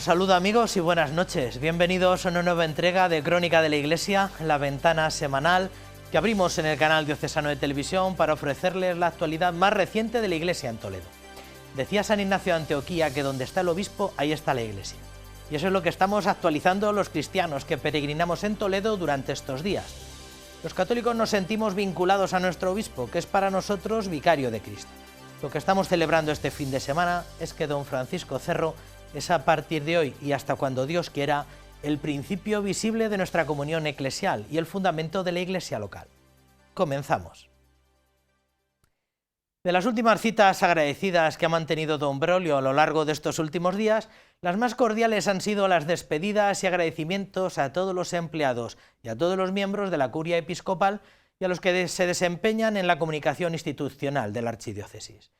saludo amigos y buenas noches. Bienvenidos a una nueva entrega de Crónica de la Iglesia, la ventana semanal que abrimos en el canal diocesano de televisión para ofrecerles la actualidad más reciente de la Iglesia en Toledo. Decía San Ignacio de Antioquía que donde está el obispo, ahí está la Iglesia. Y eso es lo que estamos actualizando los cristianos que peregrinamos en Toledo durante estos días. Los católicos nos sentimos vinculados a nuestro obispo, que es para nosotros vicario de Cristo. Lo que estamos celebrando este fin de semana es que don Francisco Cerro es a partir de hoy y hasta cuando Dios quiera el principio visible de nuestra comunión eclesial y el fundamento de la Iglesia local. Comenzamos. De las últimas citas agradecidas que ha mantenido don Braulio a lo largo de estos últimos días, las más cordiales han sido las despedidas y agradecimientos a todos los empleados y a todos los miembros de la curia episcopal y a los que se desempeñan en la comunicación institucional de la archidiócesis.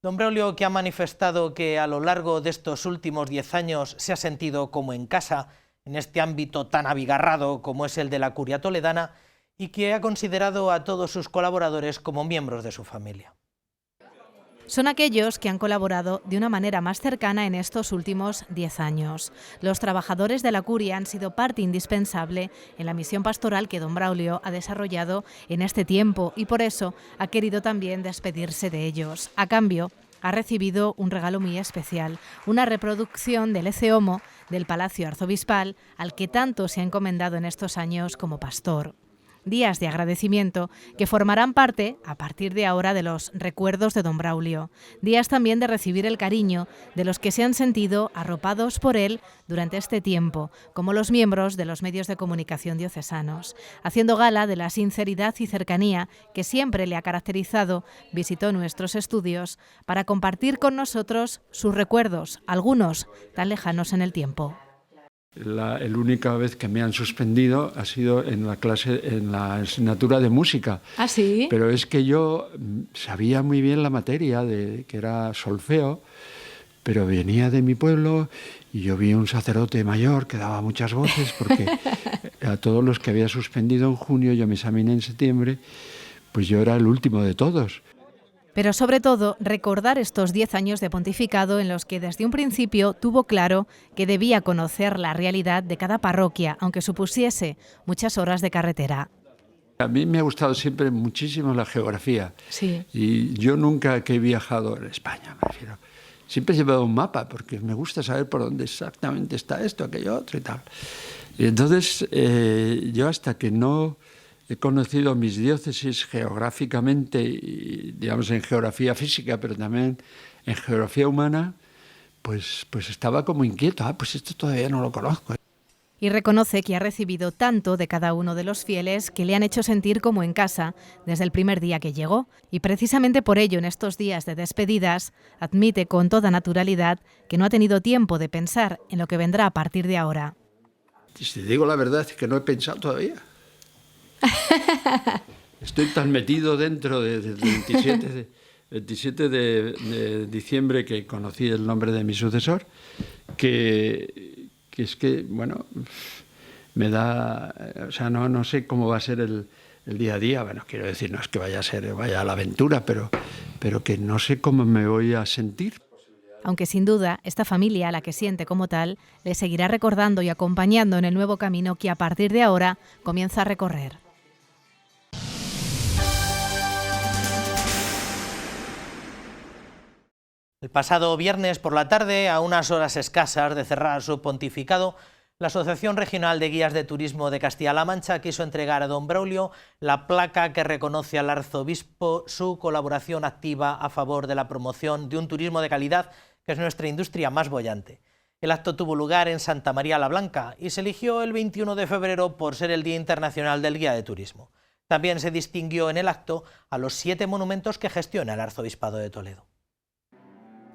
Don Braulio, que ha manifestado que a lo largo de estos últimos 10 años se ha sentido como en casa en este ámbito tan abigarrado como es el de la curia toledana y que ha considerado a todos sus colaboradores como miembros de su familia. Son aquellos que han colaborado de una manera más cercana en estos últimos 10 años. Los trabajadores de la curia han sido parte indispensable en la misión pastoral que don Braulio ha desarrollado en este tiempo y por eso ha querido también despedirse de ellos. A cambio, ha recibido un regalo muy especial, una reproducción del Ecce Homo del Palacio Arzobispal al que tanto se ha encomendado en estos años como pastor. Días de agradecimiento que formarán parte, a partir de ahora, de los recuerdos de don Braulio. Días también de recibir el cariño de los que se han sentido arropados por él durante este tiempo, como los miembros de los medios de comunicación diocesanos. Haciendo gala de la sinceridad y cercanía que siempre le ha caracterizado, visitó nuestros estudios para compartir con nosotros sus recuerdos, algunos tan lejanos en el tiempo. La única vez que me han suspendido ha sido en la asignatura de música. ¿Ah, sí? Pero es que yo sabía muy bien la materia, que era solfeo, pero venía de mi pueblo y yo vi un sacerdote mayor que daba muchas voces, porque a todos los que había suspendido en junio, yo me examiné en septiembre, pues yo era el último de todos. Pero sobre todo, recordar estos 10 años de pontificado en los que desde un principio tuvo claro que debía conocer la realidad de cada parroquia, aunque supusiese muchas horas de carretera. A mí me ha gustado siempre muchísimo la geografía. Sí. Y yo nunca que he viajado en España, me refiero, siempre he llevado un mapa, porque me gusta saber por dónde exactamente está esto, aquello, otro y tal. Y entonces, yo hasta que no he conocido mis diócesis geográficamente, y, digamos, en geografía física, pero también en geografía humana, pues estaba como inquieto. Pues esto todavía no lo conozco. Y reconoce que ha recibido tanto de cada uno de los fieles que le han hecho sentir como en casa desde el primer día que llegó. Y precisamente por ello, en estos días de despedidas, admite con toda naturalidad que no ha tenido tiempo de pensar en lo que vendrá a partir de ahora. Si te digo la verdad, es que no he pensado todavía. Estoy tan metido dentro del 27 de diciembre que conocí el nombre de mi sucesor, que es que, bueno, me da, o sea, no sé cómo va a ser el día a día. Bueno, quiero decir, no es que vaya a la aventura, pero que no sé cómo me voy a sentir. Aunque sin duda, esta familia, a la que siente como tal, le seguirá recordando y acompañando en el nuevo camino que a partir de ahora comienza a recorrer. El pasado viernes por la tarde, a unas horas escasas de cerrar su pontificado, la Asociación Regional de Guías de Turismo de Castilla-La Mancha quiso entregar a don Braulio la placa que reconoce al arzobispo su colaboración activa a favor de la promoción de un turismo de calidad, que es nuestra industria más boyante. El acto tuvo lugar en Santa María la Blanca y se eligió el 21 de febrero por ser el Día Internacional del Guía de Turismo. También se distinguió en el acto a los 7 monumentos que gestiona el Arzobispado de Toledo.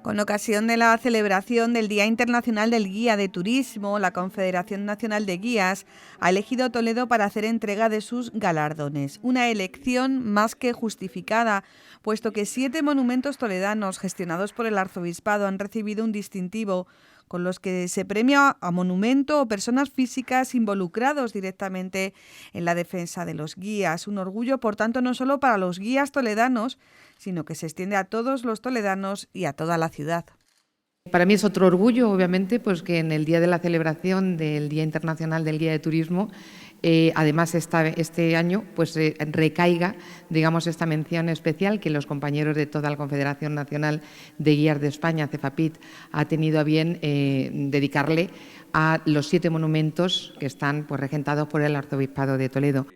Con ocasión de la celebración del Día Internacional del Guía de Turismo, la Confederación Nacional de Guías ha elegido Toledo para hacer entrega de sus galardones. Una elección más que justificada, puesto que 7 monumentos toledanos gestionados por el Arzobispado han recibido un distintivo con los que se premia a monumento o personas físicas involucrados directamente en la defensa de los guías. Un orgullo, por tanto, no solo para los guías toledanos, sino que se extiende a todos los toledanos y a toda la ciudad. Para mí es otro orgullo, obviamente, pues que en el día de la celebración del Día Internacional del Guía de Turismo, además este año pues recaiga, digamos, esta mención especial que los compañeros de toda la Confederación Nacional de Guías de España, CEFAPIT, ha tenido a bien dedicarle a los 7 monumentos que están pues regentados por el Arzobispado de Toledo.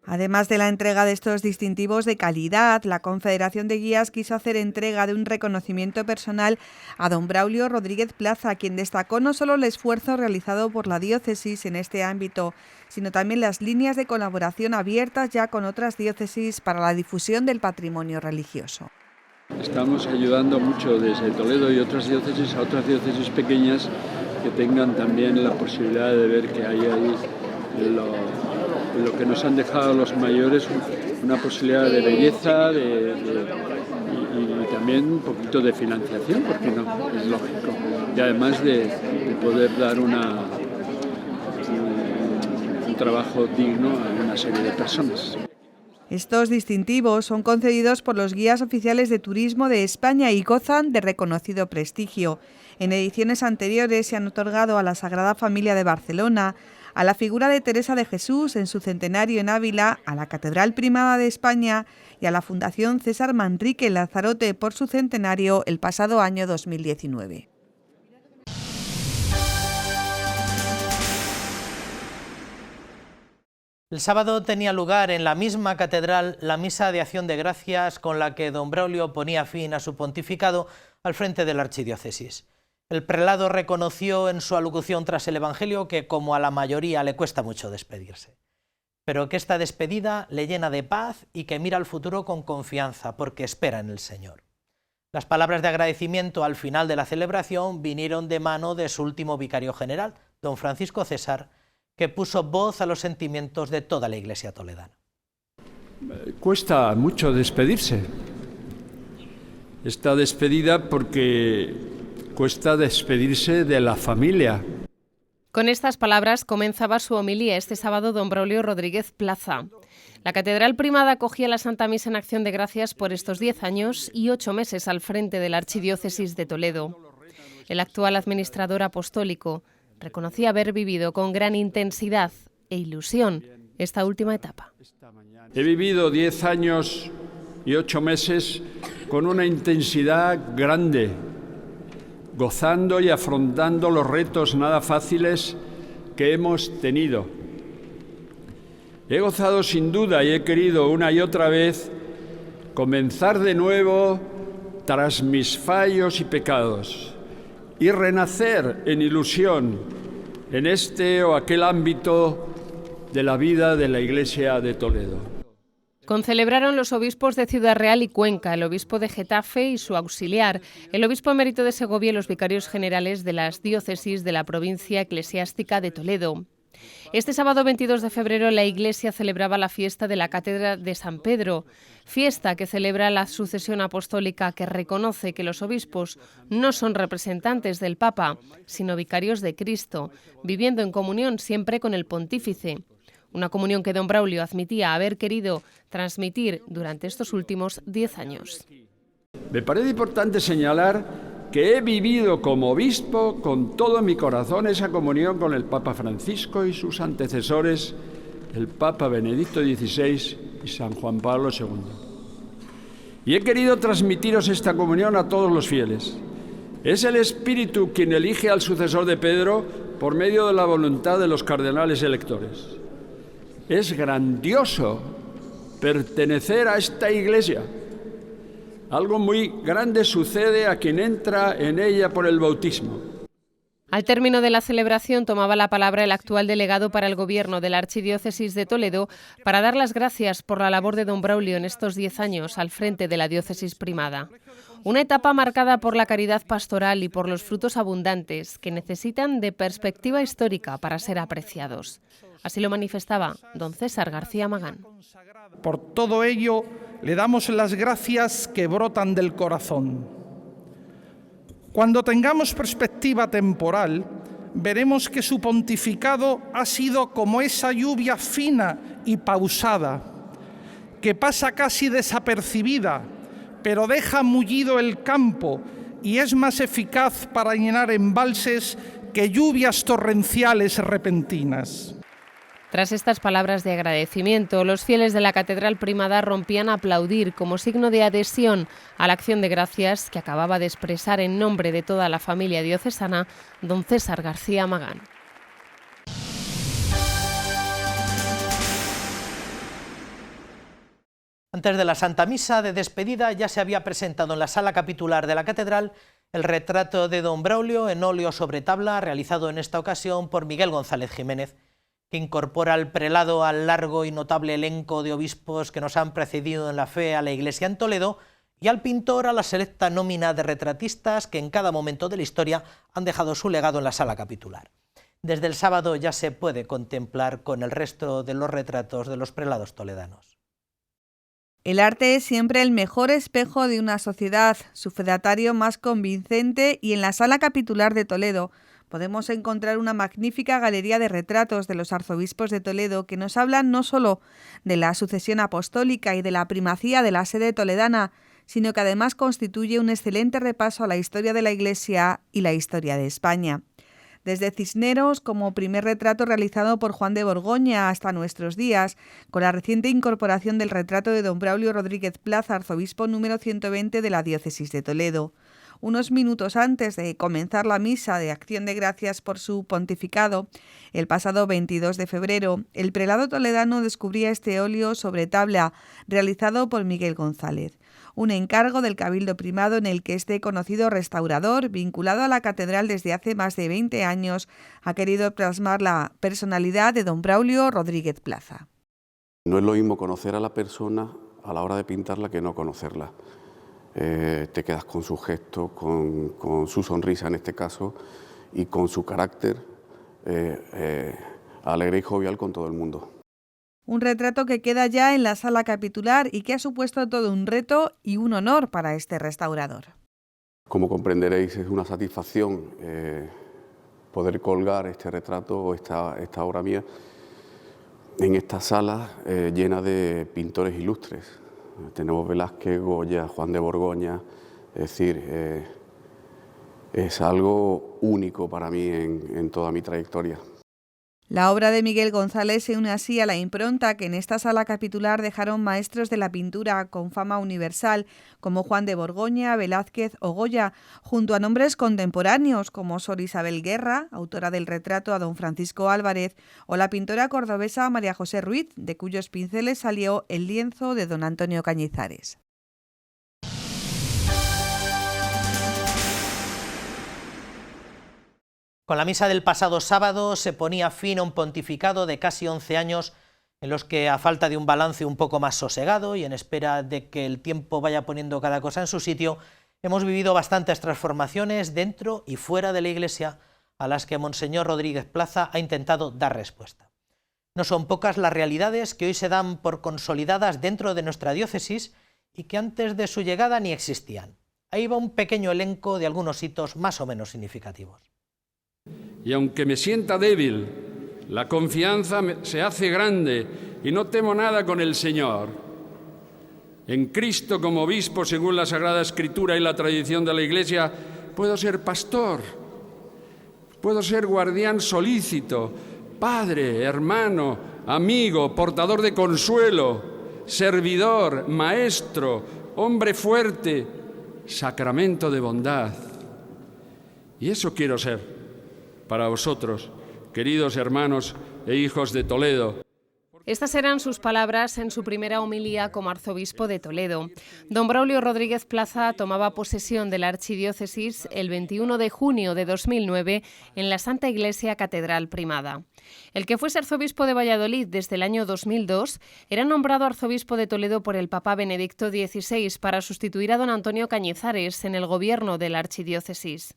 Además de la entrega de estos distintivos de calidad, la Confederación de Guías quiso hacer entrega de un reconocimiento personal a don Braulio Rodríguez Plaza, quien destacó no solo el esfuerzo realizado por la diócesis en este ámbito, sino también las líneas de colaboración abiertas ya con otras diócesis para la difusión del patrimonio religioso. Estamos ayudando mucho desde Toledo y otras diócesis a otras diócesis pequeñas que tengan también la posibilidad de ver que hay ahí lo que nos han dejado los mayores, una posibilidad de belleza y también un poquito de financiación, porque no, es lógico. Y además de poder dar un trabajo digno a una serie de personas. Estos distintivos son concedidos por los guías oficiales de turismo de España y gozan de reconocido prestigio. En ediciones anteriores se han otorgado a la Sagrada Familia de Barcelona, a la figura de Teresa de Jesús en su centenario en Ávila, a la Catedral Primada de España y a la Fundación César Manrique Lazarote por su centenario el pasado año 2019. El sábado tenía lugar en la misma catedral la misa de acción de gracias con la que don Braulio ponía fin a su pontificado al frente de la archidiócesis. El prelado reconoció en su alocución tras el Evangelio que, como a la mayoría, le cuesta mucho despedirse, pero que esta despedida le llena de paz y que mira al futuro con confianza porque espera en el Señor. Las palabras de agradecimiento al final de la celebración vinieron de mano de su último vicario general, don Francisco César, que puso voz a los sentimientos de toda la Iglesia toledana. Cuesta mucho despedirse. Esta despedida porque cuesta despedirse de la familia. Con estas palabras comenzaba su homilía este sábado don Braulio Rodríguez Plaza. La Catedral Primada acogía la Santa Misa en acción de gracias por estos 10 años y 8 meses al frente de la Archidiócesis de Toledo. El actual administrador apostólico reconocía haber vivido con gran intensidad e ilusión esta última etapa. He vivido 10 años y 8 meses con una intensidad grande, gozando y afrontando los retos nada fáciles que hemos tenido. He gozado sin duda y he querido una y otra vez comenzar de nuevo tras mis fallos y pecados y renacer en ilusión en este o aquel ámbito de la vida de la Iglesia de Toledo. Concelebraron los obispos de Ciudad Real y Cuenca, el obispo de Getafe y su auxiliar, el obispo emérito de Segovia y los vicarios generales de las diócesis de la provincia eclesiástica de Toledo. Este sábado 22 de febrero la Iglesia celebraba la fiesta de la Cátedra de San Pedro, fiesta que celebra la sucesión apostólica que reconoce que los obispos no son representantes del Papa, sino vicarios de Cristo, viviendo en comunión siempre con el pontífice. Una comunión que don Braulio admitía haber querido transmitir durante estos últimos 10 años. Me parece importante señalar que he vivido como obispo con todo mi corazón esa comunión con el Papa Francisco y sus antecesores, el Papa Benedicto XVI y San Juan Pablo II. Y he querido transmitiros esta comunión a todos los fieles. Es el Espíritu quien elige al sucesor de Pedro por medio de la voluntad de los cardenales electores. Es grandioso pertenecer a esta Iglesia. Algo muy grande sucede a quien entra en ella por el bautismo. Al término de la celebración tomaba la palabra el actual delegado para el Gobierno de la Archidiócesis de Toledo para dar las gracias por la labor de don Braulio en estos 10 años al frente de la diócesis primada. Una etapa marcada por la caridad pastoral y por los frutos abundantes que necesitan de perspectiva histórica para ser apreciados. Así lo manifestaba don César García Magán. Por todo ello, le damos las gracias que brotan del corazón. Cuando tengamos perspectiva temporal, veremos que su pontificado ha sido como esa lluvia fina y pausada, que pasa casi desapercibida, pero deja mullido el campo y es más eficaz para llenar embalses que lluvias torrenciales repentinas. Tras estas palabras de agradecimiento, los fieles de la Catedral Primada rompían a aplaudir como signo de adhesión a la acción de gracias que acababa de expresar en nombre de toda la familia diocesana don César García Magán. Antes de la Santa Misa de despedida ya se había presentado en la sala capitular de la Catedral el retrato de don Braulio en óleo sobre tabla, realizado en esta ocasión por Miguel González Jiménez, que incorpora al prelado al largo y notable elenco de obispos que nos han precedido en la fe a la Iglesia en Toledo, y al pintor a la selecta nómina de retratistas que en cada momento de la historia han dejado su legado en la sala capitular. Desde el sábado ya se puede contemplar con el resto de los retratos de los prelados toledanos. El arte es siempre el mejor espejo de una sociedad, su fedatario más convincente, y en la sala capitular de Toledo podemos encontrar una magnífica galería de retratos de los arzobispos de Toledo que nos hablan no solo de la sucesión apostólica y de la primacía de la sede toledana, sino que además constituye un excelente repaso a la historia de la Iglesia y la historia de España. Desde Cisneros, como primer retrato realizado por Juan de Borgoña, hasta nuestros días, con la reciente incorporación del retrato de don Braulio Rodríguez Plaza, arzobispo número 120 de la diócesis de Toledo. Unos minutos antes de comenzar la misa de acción de gracias por su pontificado, el pasado 22 de febrero, el prelado toledano descubría este óleo sobre tabla realizado por Miguel González, un encargo del Cabildo Primado en el que este conocido restaurador, vinculado a la catedral desde hace más de 20 años, ha querido plasmar la personalidad de don Braulio Rodríguez Plaza. No es lo mismo conocer a la persona a la hora de pintarla que no conocerla. Te quedas con su gesto, con su sonrisa en este caso, y con su carácter alegre y jovial con todo el mundo. Un retrato que queda ya en la sala capitular y que ha supuesto todo un reto y un honor para este restaurador. Como comprenderéis, es una satisfacción poder colgar este retrato o esta obra mía en esta sala llena de pintores ilustres. Tenemos Velázquez, Goya, Juan de Borgoña, es decir, es algo único para mí en toda mi trayectoria. La obra de Miguel González se une así a la impronta que en esta sala capitular dejaron maestros de la pintura con fama universal como Juan de Borgoña, Velázquez o Goya, junto a nombres contemporáneos como Sor Isabel Guerra, autora del retrato a don Francisco Álvarez, o la pintora cordobesa María José Ruiz, de cuyos pinceles salió el lienzo de don Antonio Cañizares. Con la misa del pasado sábado se ponía fin a un pontificado de casi 11 años en los que, a falta de un balance un poco más sosegado y en espera de que el tiempo vaya poniendo cada cosa en su sitio, hemos vivido bastantes transformaciones dentro y fuera de la Iglesia a las que Monseñor Rodríguez Plaza ha intentado dar respuesta. No son pocas las realidades que hoy se dan por consolidadas dentro de nuestra diócesis y que antes de su llegada ni existían. Ahí va un pequeño elenco de algunos hitos más o menos significativos. Y aunque me sienta débil, la confianza se hace grande y no temo nada con el Señor. En Cristo como obispo, según la Sagrada Escritura y la tradición de la Iglesia, puedo ser pastor, puedo ser guardián solícito, padre, hermano, amigo, portador de consuelo, servidor, maestro, hombre fuerte, sacramento de bondad. Y eso quiero ser para vosotros, queridos hermanos e hijos de Toledo. Estas eran sus palabras en su primera homilía como arzobispo de Toledo. Don Braulio Rodríguez Plaza tomaba posesión de la archidiócesis el 21 de junio de 2009 en la Santa Iglesia Catedral Primada. El que fuese arzobispo de Valladolid desde el año 2002 era nombrado arzobispo de Toledo por el Papa Benedicto XVI para sustituir a don Antonio Cañizares en el gobierno de la archidiócesis.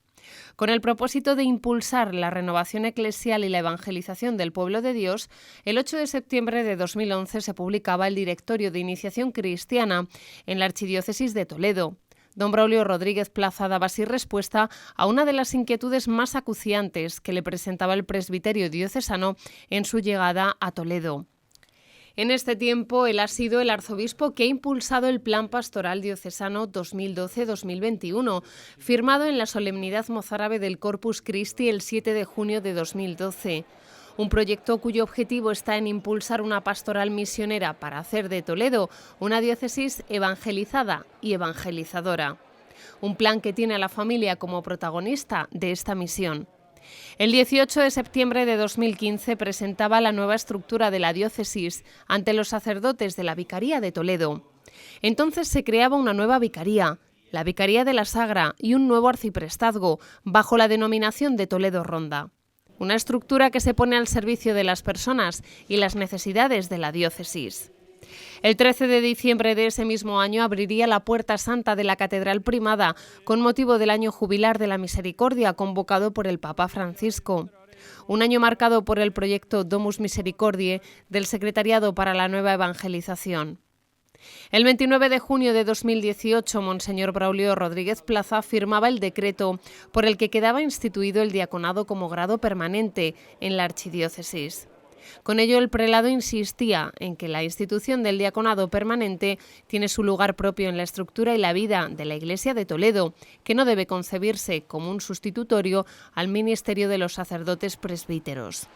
Con el propósito de impulsar la renovación eclesial y la evangelización del pueblo de Dios, el 8 de septiembre de 2011 se publicaba el Directorio de Iniciación Cristiana en la Archidiócesis de Toledo. Don Braulio Rodríguez Plaza daba así respuesta a una de las inquietudes más acuciantes que le presentaba el presbiterio diocesano en su llegada a Toledo. En este tiempo, él ha sido el arzobispo que ha impulsado el Plan Pastoral Diocesano 2012-2021, firmado en la solemnidad mozárabe del Corpus Christi el 7 de junio de 2012. Un proyecto cuyo objetivo está en impulsar una pastoral misionera para hacer de Toledo una diócesis evangelizada y evangelizadora. Un plan que tiene a la familia como protagonista de esta misión. El 18 de septiembre de 2015 presentaba la nueva estructura de la diócesis ante los sacerdotes de la Vicaría de Toledo. Entonces se creaba una nueva vicaría, la Vicaría de la Sagra, y un nuevo arciprestazgo, bajo la denominación de Toledo Ronda. Una estructura que se pone al servicio de las personas y las necesidades de la diócesis. El 13 de diciembre de ese mismo año abriría la Puerta Santa de la Catedral Primada con motivo del Año Jubilar de la Misericordia convocado por el Papa Francisco. Un año marcado por el proyecto Domus Misericordiae del Secretariado para la Nueva Evangelización. El 29 de junio de 2018, Monseñor Braulio Rodríguez Plaza firmaba el decreto por el que quedaba instituido el diaconado como grado permanente en la archidiócesis. Con ello, el prelado insistía en que la institución del diaconado permanente tiene su lugar propio en la estructura y la vida de la Iglesia de Toledo, que no debe concebirse como un sustitutorio al ministerio de los sacerdotes presbíteros.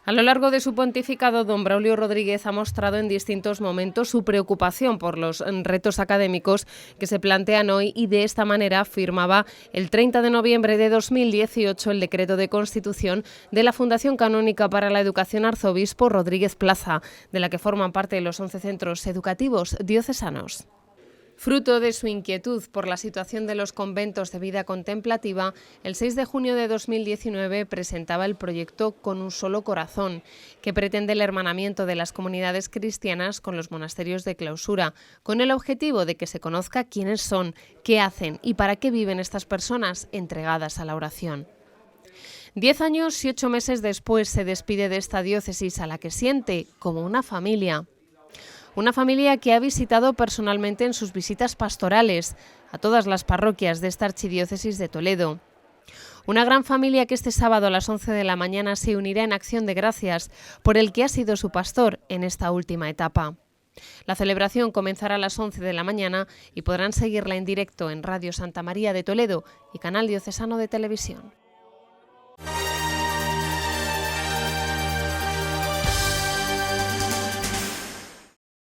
A lo largo de su pontificado, don Braulio Rodríguez ha mostrado en distintos momentos su preocupación por los retos académicos que se plantean hoy y de esta manera firmaba el 30 de noviembre de 2018 el decreto de constitución de la Fundación Canónica para la Educación Arzobispo Rodríguez Plaza, de la que forman parte los 11 centros educativos diocesanos. Fruto de su inquietud por la situación de los conventos de vida contemplativa, el 6 de junio de 2019 presentaba el proyecto Con un solo corazón, que pretende el hermanamiento de las comunidades cristianas con los monasterios de clausura, con el objetivo de que se conozca quiénes son, qué hacen y para qué viven estas personas entregadas a la oración. 10 años y 8 meses después se despide de esta diócesis a la que siente como una familia. Una familia que ha visitado personalmente en sus visitas pastorales a todas las parroquias de esta archidiócesis de Toledo. Una gran familia que este sábado a las 11 de la mañana se unirá en acción de gracias por el que ha sido su pastor en esta última etapa. La celebración comenzará a las 11 de la mañana y podrán seguirla en directo en Radio Santa María de Toledo y Canal Diocesano de Televisión.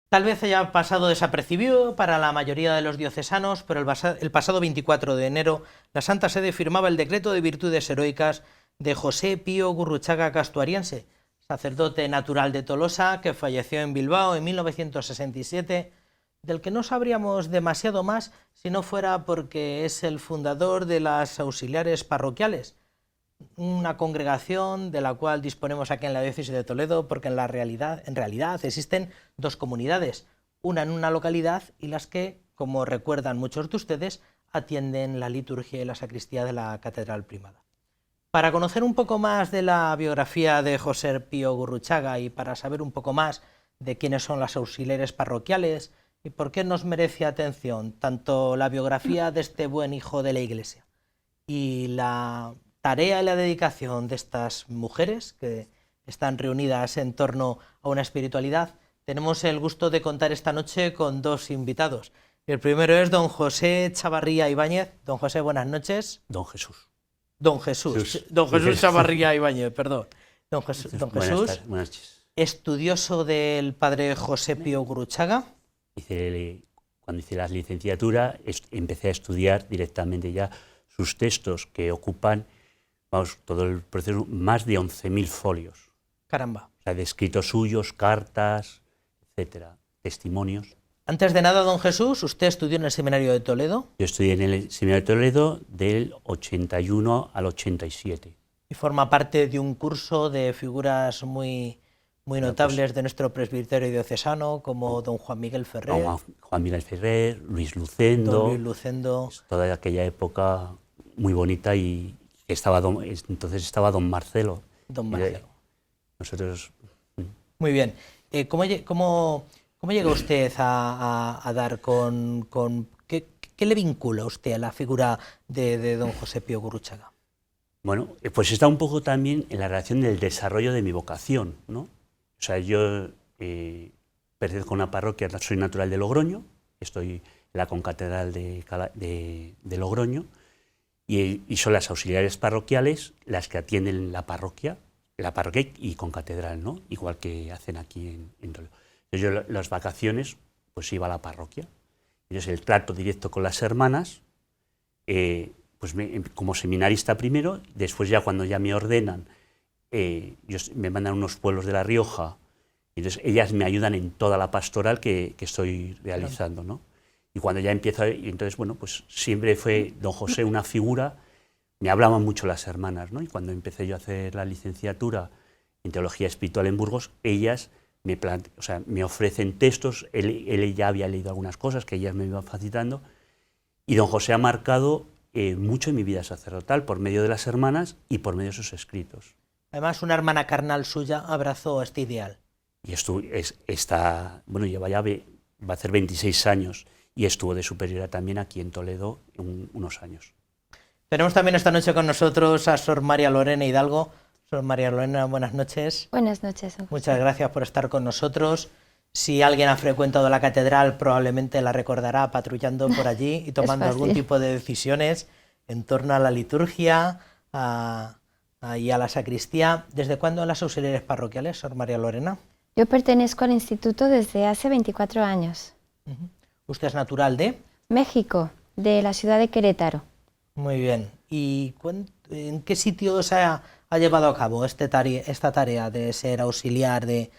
Tal vez haya pasado desapercibido para la mayoría de los diocesanos, pero el pasado 24 de enero la Santa Sede firmaba el decreto de virtudes heroicas de José Pío Gurruchaga Castuariense, sacerdote natural de Tolosa que falleció en Bilbao en 1967, del que no sabríamos demasiado más si no fuera porque es el fundador de las auxiliares parroquiales, una congregación de la cual disponemos aquí en la diócesis de Toledo, porque en realidad existen dos comunidades, una en una localidad y las que, como recuerdan muchos de ustedes, atienden la liturgia y la sacristía de la Catedral Primada. Para conocer un poco más de la biografía de José Pío Gurruchaga y para saber un poco más de quiénes son las auxiliares parroquiales y por qué nos merece atención tanto la biografía de este buen hijo de la Iglesia y la tarea y la dedicación de estas mujeres que están reunidas en torno a una espiritualidad, tenemos el gusto de contar esta noche con dos invitados. El primero es don José Chavarría Ibáñez. Don José, buenas noches. Don Jesús. Don Jesús Chavarría Ibáñez, perdón. Don Jesús, buenas noches. Estudioso del padre José Pío Gurruchaga. Cuando hice la licenciatura empecé a estudiar directamente ya sus textos que ocupan todo el proceso, más de 11.000 folios. Caramba. O sea, de escritos suyos, cartas, etcétera, testimonios. Antes de nada, don Jesús, ¿usted estudió en el Seminario de Toledo? Yo estudié en el Seminario de Toledo del 81 al 87. Y forma parte de un curso de figuras muy notables de nuestro presbiterio diocesano, como don Juan Miguel Ferrer. Juan Miguel Ferrer, Luis Lucendo. Don Luis Lucendo. Toda aquella época muy bonita y entonces estaba don Marcelo. Don Marcelo. Nosotros... Muy bien. ¿Cómo llega usted a dar con qué le vincula a usted a la figura de don José Pío Gurruchaga? Bueno, pues está un poco también en la relación del desarrollo de mi vocación, ¿no? O sea, yo pertenezco a una parroquia, soy natural de Logroño, estoy en la concatedral de Logroño, y son las auxiliares parroquiales las que atienden la parroquia y concatedral, ¿no? Igual que hacen aquí en Toledo. Entonces yo las vacaciones pues iba a la parroquia. Entonces el trato directo con las hermanas, pues como seminarista primero, después ya cuando ya me ordenan, me mandan a unos pueblos de La Rioja, entonces ellas me ayudan en toda la pastoral que estoy realizando, ¿no? Y cuando ya empiezo, entonces bueno, pues siempre fue don José una figura, me hablaban mucho las hermanas, ¿no? Y cuando empecé yo a hacer la licenciatura en Teología Espiritual en Burgos, ellas me ofrecen textos, él ya había leído algunas cosas que ellas me iban facilitando, y don José ha marcado mucho en mi vida sacerdotal por medio de las hermanas y por medio de sus escritos. Además, una hermana carnal suya abrazó este ideal. Y va a hacer 26 años y estuvo de superiora también aquí en Toledo unos años. Tenemos también esta noche con nosotros a Sor María Lorena Hidalgo. Sor María Lorena, buenas noches. Buenas noches. Muchas gracias por estar con nosotros. Si alguien ha frecuentado la catedral, probablemente la recordará patrullando por allí y tomando algún tipo de decisiones en torno a la liturgia y a la sacristía. ¿Desde cuándo las auxiliares parroquiales, Sor María Lorena? Yo pertenezco al instituto desde hace 24 años. ¿Usted es natural de? México, de la ciudad de Querétaro. Muy bien. ¿Y en qué sitio se ha llevado a cabo esta tarea de ser auxiliar de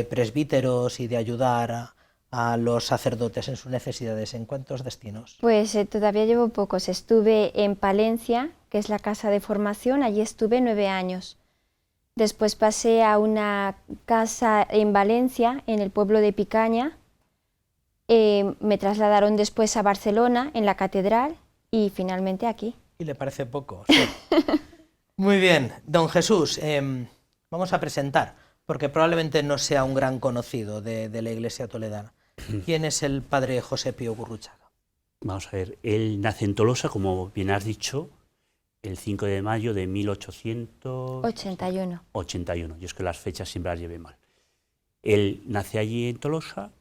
presbíteros y de ayudar a los sacerdotes en sus necesidades? ¿En cuántos destinos? Pues todavía llevo pocos. Estuve en Palencia, que es la casa de formación, allí estuve 9 años. Después pasé a una casa en Valencia, en el pueblo de Picaña. Me trasladaron después a Barcelona, en la catedral, y finalmente aquí. ¿Y le parece poco? Sí. Muy bien. Don Jesús, vamos a presentar, porque probablemente no sea un gran conocido de la Iglesia toledana. ¿Quién es el padre José Pío Gurruchaga? Vamos a ver, él nace en Tolosa, como bien has dicho, el 5 de mayo de 1881. Yo es que las fechas siempre las llevé mal. Él nace allí en Tolosa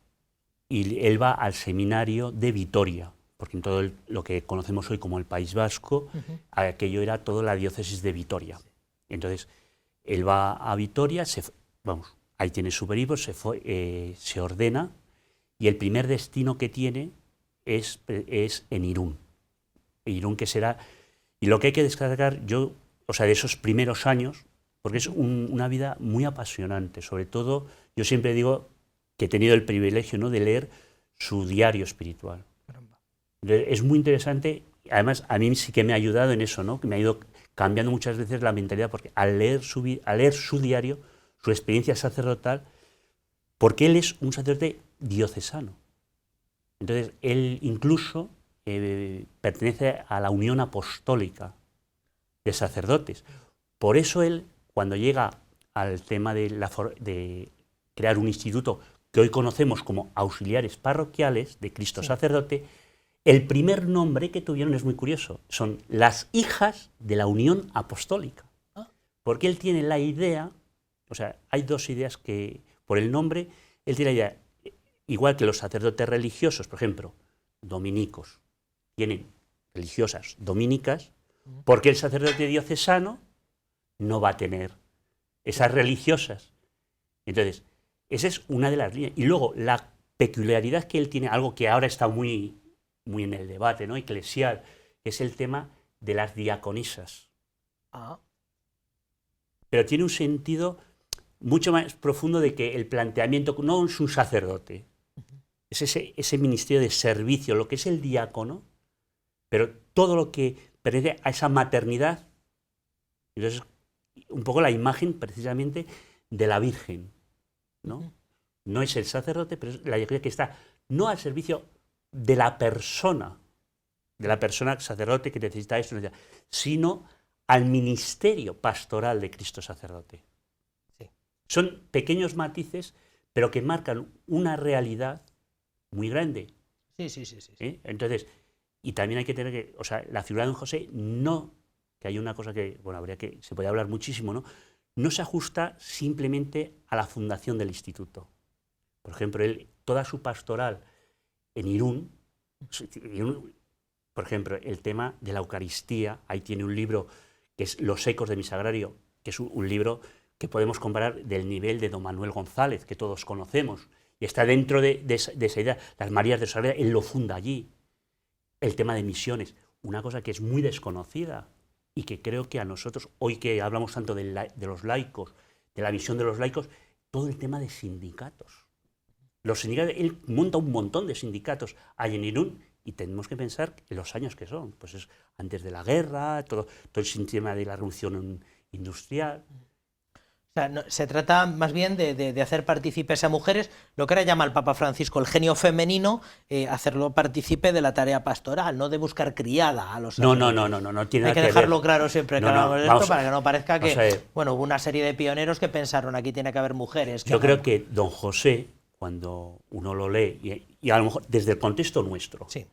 y él va al seminario de Vitoria, porque en todo lo que conocemos hoy como el País Vasco, aquello era toda la diócesis de Vitoria. Entonces, él va a Vitoria, ahí tiene su periplo, se ordena, y el primer destino que tiene es en Irún. Irún, que será... Y lo que hay que destacar de esos primeros años, porque es una vida muy apasionante. Sobre todo, yo siempre digo que he tenido el privilegio, ¿no?, de leer su diario espiritual. Es muy interesante, además a mí sí que me ha ayudado en eso, ¿no?, que me ha ido cambiando muchas veces la mentalidad, porque al leer su diario, su experiencia sacerdotal, porque él es un sacerdote diocesano. Entonces, él incluso pertenece a la Unión Apostólica de Sacerdotes. Por eso él, cuando llega al tema de crear un instituto que hoy conocemos como auxiliares parroquiales de Cristo Sacerdote, el primer nombre que tuvieron es muy curioso, son las hijas de la Unión Apostólica. Porque él tiene la idea, hay dos ideas que, por el nombre, él tiene la idea, igual que los sacerdotes religiosos, por ejemplo, dominicos, tienen religiosas dominicas, porque el sacerdote diocesano no va a tener esas religiosas. Entonces, esa es una de las líneas. Y luego, la peculiaridad que él tiene, algo que ahora está muy en el debate, ¿no?, eclesial, es el tema de las diaconisas. Pero tiene un sentido mucho más profundo de que el planteamiento no es un sacerdote, es ese ministerio de servicio, lo que es el diácono, pero todo lo que pertenece a esa maternidad. Entonces, un poco la imagen precisamente de la Virgen, ¿no? No es el sacerdote, pero es la Iglesia que está no al servicio de la persona sacerdote que necesita esto, sino al ministerio pastoral de Cristo Sacerdote. Sí. Son pequeños matices, pero que marcan una realidad muy grande. Sí. Entonces, y también hay que tener que, la figura de don José no, que hay una cosa que, se puede hablar muchísimo, ¿no?, no se ajusta simplemente a la fundación del instituto. Por ejemplo, toda su pastoral en Irún, por ejemplo, el tema de la Eucaristía, ahí tiene un libro que es Los ecos de mi sagrario, que es un libro que podemos comparar del nivel de don Manuel González, que todos conocemos, y está dentro de esa idea. Las Marías de Sagrario, él lo funda allí. El tema de misiones, una cosa que es muy desconocida y que creo que a nosotros, hoy que hablamos tanto de los laicos, de la misión de los laicos, todo el tema de sindicatos. Los sindicatos, él monta un montón de sindicatos ahí en Irún y tenemos que pensar en los años que son. Pues es antes de la guerra, todo el sistema de la revolución industrial. O sea, se trata más bien de hacer partícipes a mujeres, lo que ahora llama el Papa Francisco el genio femenino, hacerlo partícipe de la tarea pastoral, no de buscar criada a los No tiene Hay nada que que dejarlo ver. claro siempre que No, hablamos de esto, vamos, para que no parezca que, bueno, hubo una serie de pioneros que pensaron aquí tiene que haber mujeres. Yo creo que don José, cuando uno lo lee, y a lo mejor desde el contexto nuestro, sí.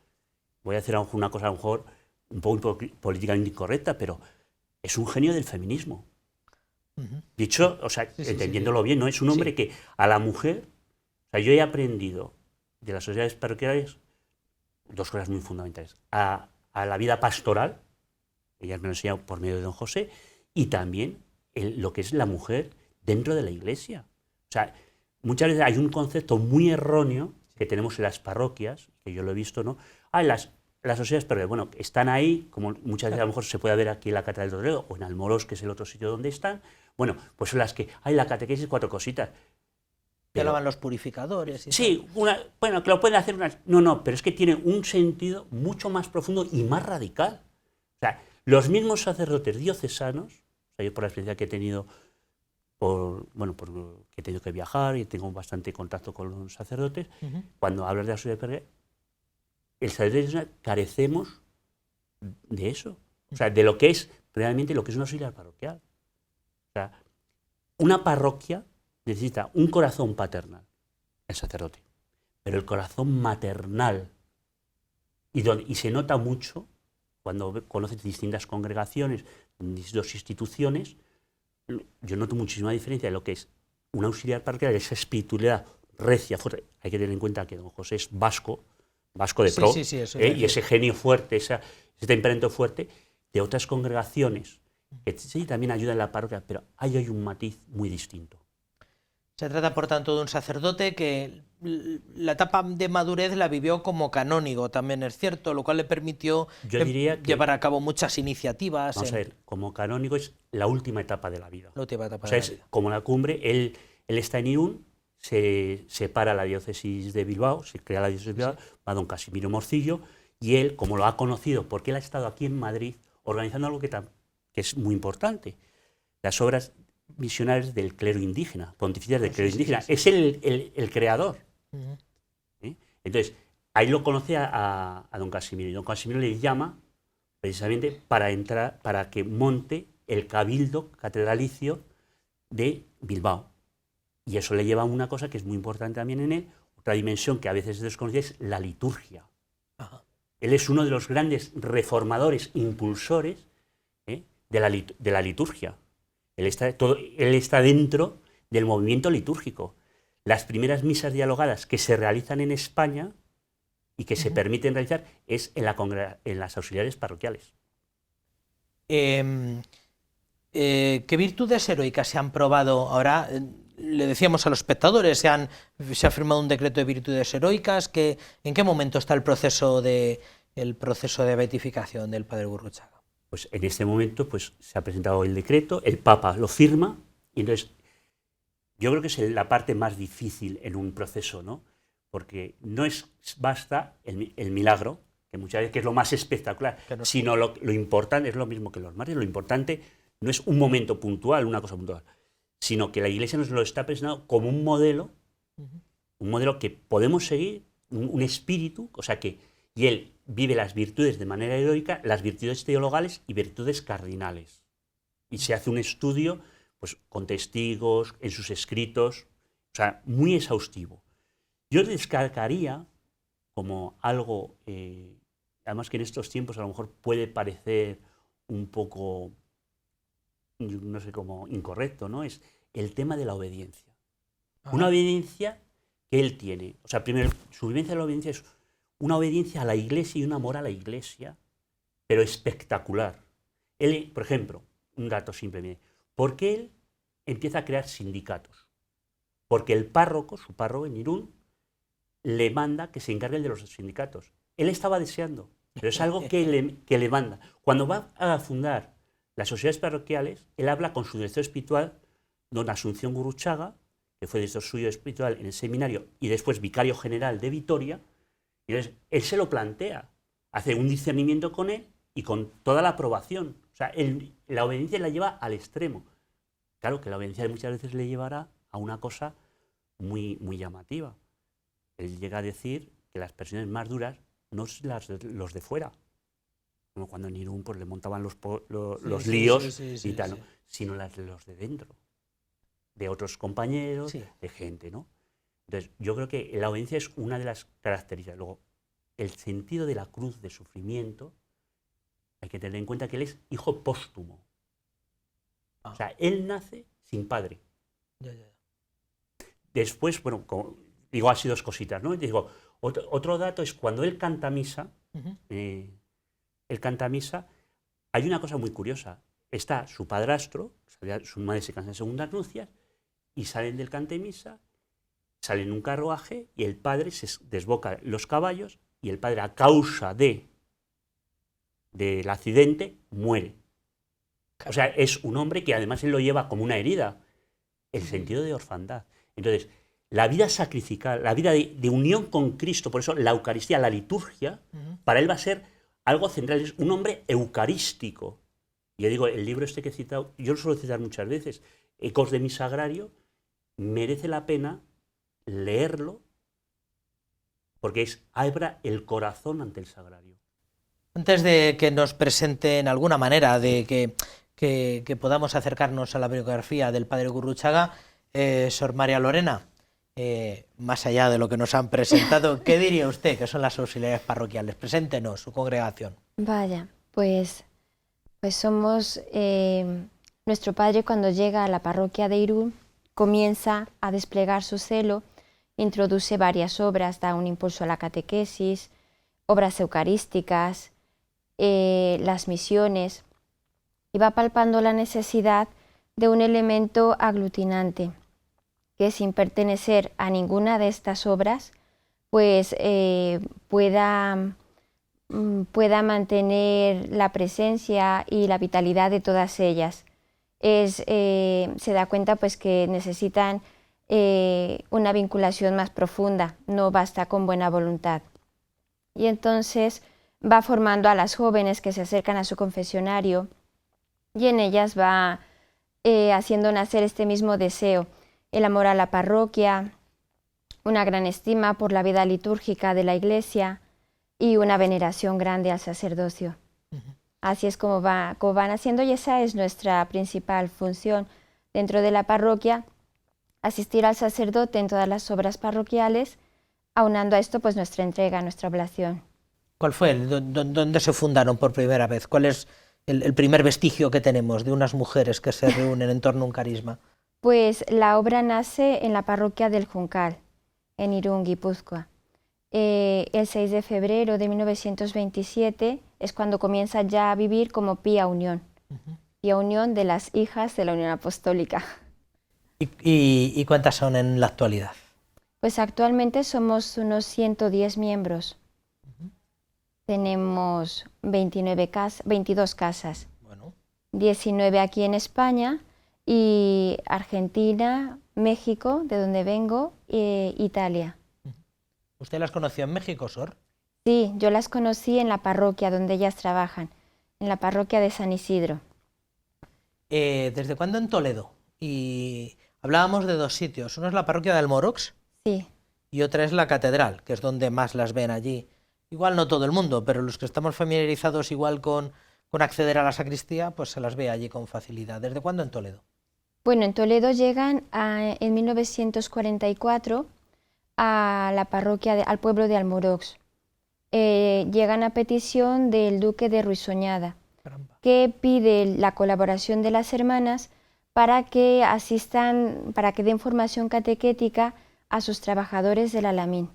Voy a decir una cosa a lo mejor un poco políticamente incorrecta, pero es un genio del feminismo. Dicho, o sea, entendiéndolo bien, ¿no? Es un hombre que a la mujer, o sea, yo he aprendido de las sociedades parroquiales dos cosas muy fundamentales. A la vida pastoral, ella me lo enseñado por medio de don José, y también lo que es la mujer dentro de la iglesia. O sea, muchas veces hay un concepto muy erróneo que tenemos en las parroquias, que yo lo he visto, ¿no? Las sociedades parroquiales, bueno, están ahí, como muchas veces a lo mejor se puede ver aquí en la Catedral de Toledo o en Almorós, que es el otro sitio donde están. Bueno, pues son las que hay la catequesis, 4 cositas. Que lavan los purificadores. Sí, bueno, que lo pueden hacer unas... No, pero es que tiene un sentido mucho más profundo y más radical. O sea, los mismos sacerdotes diocesanos, o sea, yo por la experiencia que he tenido, que he tenido que viajar y tengo bastante contacto con los sacerdotes, cuando hablas de la sociedad parroquial, el sacerdote carecemos de eso. O sea, de lo que es realmente lo que es una auxiliar parroquial. O sea, una parroquia necesita un corazón paternal, el sacerdote, pero el corazón maternal, y se nota mucho cuando conoces distintas congregaciones, distintas instituciones, yo noto muchísima diferencia de lo que es un auxiliar parroquial, esa espiritualidad recia, fuerte. Hay que tener en cuenta que don José es vasco de pro, y ese genio fuerte, ese temperamento fuerte, de otras congregaciones, que sí también ayudan en la parroquia, pero hay un matiz muy distinto. Se trata, por tanto, de un sacerdote que la etapa de madurez la vivió como canónigo, también es cierto, lo cual le permitió llevar a cabo muchas iniciativas. Vamos a ver, como canónigo es la última etapa de la vida. La última etapa o sea, de la vida. Es como la cumbre, él está en Irún, se separa la diócesis de Bilbao, se crea la diócesis de Bilbao, va don Casimiro Morcillo, y él, como lo ha conocido, porque él ha estado aquí en Madrid organizando algo que es muy importante, las obras misionarias del clero indígena, pontificias del clero indígena. Es el creador. Entonces, ahí lo conoce a don Casimiro, y don Casimiro le llama precisamente para que monte el cabildo catedralicio de Bilbao. Y eso le lleva a una cosa que es muy importante también en él, otra dimensión que a veces es desconocida, es la liturgia. Él es uno de los grandes reformadores, impulsores de la liturgia. Él está dentro del movimiento litúrgico. Las primeras misas dialogadas que se realizan en España y que se permiten realizar es en las auxiliares parroquiales. ¿Qué virtudes heroicas se han probado ahora? Le decíamos a los espectadores, se ha firmado un decreto de virtudes heroicas. ¿En qué momento está el proceso de beatificación del padre Gurruchaga? Pues en este momento se ha presentado el decreto, el Papa lo firma, y entonces yo creo que es la parte más difícil en un proceso, ¿no? Porque no basta el milagro, que muchas veces que es lo más espectacular, sino lo importante es lo mismo que los mártires. Lo importante no es un momento puntual, una cosa puntual, sino que la Iglesia nos lo está presentando como un modelo que podemos seguir, un espíritu, o sea que, y él vive las virtudes de manera heroica, las virtudes teologales y virtudes cardinales. Y se hace un estudio con testigos, en sus escritos, o sea, muy exhaustivo. Yo destacaría como algo, además que en estos tiempos a lo mejor puede parecer un poco, no sé cómo, incorrecto, ¿no? Es el tema de la obediencia. Una obediencia que él tiene. O sea, primero, su vivencia de la obediencia es una obediencia a la Iglesia y un amor a la Iglesia, pero espectacular. Él, por ejemplo, un dato simple, ¿por qué él empieza a crear sindicatos? Porque el párroco, su párroco en Irún, le manda que se encargue de los sindicatos. Él estaba deseando, pero es algo que le manda. Cuando va a fundar las sociedades parroquiales, él habla con su director espiritual, don Asunción Gurruchaga, que fue director suyo espiritual en el seminario y después vicario general de Vitoria, y entonces él se lo plantea, hace un discernimiento con él y con toda la aprobación. O sea, la obediencia la lleva al extremo. Claro que la obediencia muchas veces le llevará a una cosa muy, muy llamativa. Él llega a decir que las personas más duras no son los de fuera, como cuando en Irún pues, le montaban los líos y tal, ¿no? Sino los de dentro, de otros compañeros, de gente, ¿no? Entonces, yo creo que la obediencia es una de las características. Luego, el sentido de la cruz de sufrimiento, hay que tener en cuenta que él es hijo póstumo. O sea, él nace sin padre. Después, bueno, digo así dos cositas, ¿no? Digo, otro dato es cuando él canta misa, hay una cosa muy curiosa. Está su padrastro, su madre se casa en segundas nupcias, y salen del cante misa, salen en un carruaje, y el padre se desboca los caballos, y el padre, a causa del accidente, muere. O sea, es un hombre que además él lo lleva como una herida, el sentido de orfandad. Entonces, la vida sacrificial, la vida de unión con Cristo, por eso la Eucaristía, la liturgia, para él va a ser algo central, es un hombre eucarístico. Y yo digo, el libro este que he citado, yo lo suelo citar muchas veces, Ecos de mi Sagrario, merece la pena leerlo porque abra el corazón ante el Sagrario. Antes de que nos presenten alguna manera de que podamos acercarnos a la biografía del padre Gurruchaga, Sor María Lorena, más allá de lo que nos han presentado, ¿qué diría usted que son las auxiliares parroquiales? Preséntenos su congregación. Vaya, pues somos, nuestro padre cuando llega a la parroquia de Irún comienza a desplegar su celo, introduce varias obras, da un impulso a la catequesis, obras eucarísticas, las misiones, y va palpando la necesidad de un elemento aglutinante, que sin pertenecer a ninguna de estas obras, pues pueda mantener la presencia y la vitalidad de todas ellas. Se da cuenta pues que necesitan una vinculación más profunda, no basta con buena voluntad. Y entonces va formando a las jóvenes que se acercan a su confesionario y en ellas va haciendo nacer este mismo deseo, el amor a la parroquia, una gran estima por la vida litúrgica de la Iglesia y una veneración grande al sacerdocio. Así es como van haciendo, y esa es nuestra principal función dentro de la parroquia, asistir al sacerdote en todas las obras parroquiales, aunando a esto pues nuestra entrega, nuestra oblación. ¿Cuál fue? ¿Dónde se fundaron por primera vez? ¿Cuál es el primer vestigio que tenemos de unas mujeres que se reúnen en torno a un carisma? Pues la obra nace en la parroquia del Juncal, en Irún, Guipúzcoa. El 6 de febrero de 1927 es cuando comienza ya a vivir como Pía Unión, Pía Unión de las Hijas de la Unión Apostólica. ¿Y cuántas son en la actualidad? Pues actualmente somos unos 110 miembros. Tenemos 22 casas, 19 aquí en España, y Argentina, México, de donde vengo, Italia. ¿Usted las conoció en México, Sor? Sí, yo las conocí en la parroquia donde ellas trabajan, en la parroquia de San Isidro. ¿Desde cuándo en Toledo? Y hablábamos de dos sitios, uno es la parroquia de Almorox, sí, y otra es la catedral, que es donde más las ven allí. Igual no todo el mundo, pero los que estamos familiarizados igual con acceder a la sacristía, pues se las ve allí con facilidad. ¿Desde cuándo en Toledo? Bueno, en Toledo llegan en 1944 a la parroquia, al pueblo de Almorox. Llegan a petición del duque de Ruisoñada, que pide la colaboración de las hermanas para que asistan, para que den formación catequética a sus trabajadores del Alamín.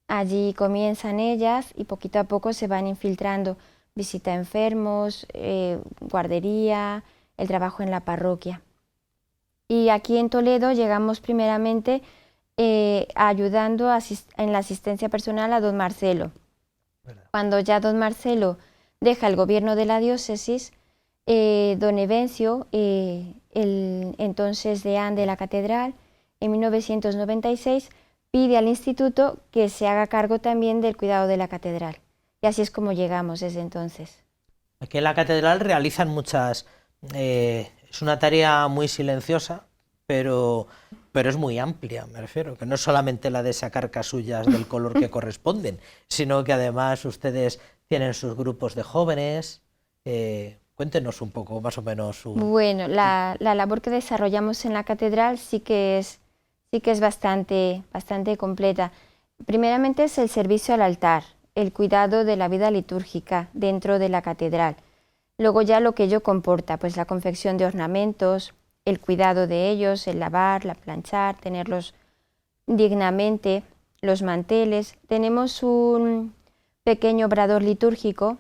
Allí comienzan ellas y poquito a poco se van infiltrando. Visita a enfermos, guardería, el trabajo en la parroquia. Y aquí en Toledo llegamos primeramente ayudando en la asistencia personal a don Marcelo. Cuando ya don Marcelo deja el gobierno de la diócesis, don Evencio, el entonces deán de la catedral, en 1996 pide al instituto que se haga cargo también del cuidado de la catedral. Y así es como llegamos desde entonces. Aquí en la catedral realizan muchas... es una tarea muy silenciosa, pero es muy amplia, me refiero, que no es solamente la de sacar casullas del color que corresponden, sino que además ustedes tienen sus grupos de jóvenes. Cuéntenos un poco, más o menos. Bueno, la labor que desarrollamos en la catedral sí que es bastante completa. Primeramente es el servicio al altar, el cuidado de la vida litúrgica dentro de la catedral. Luego ya lo que ello comporta, pues la confección de ornamentos, el cuidado de ellos, el lavar, la planchar, tenerlos dignamente, los manteles. Tenemos un pequeño obrador litúrgico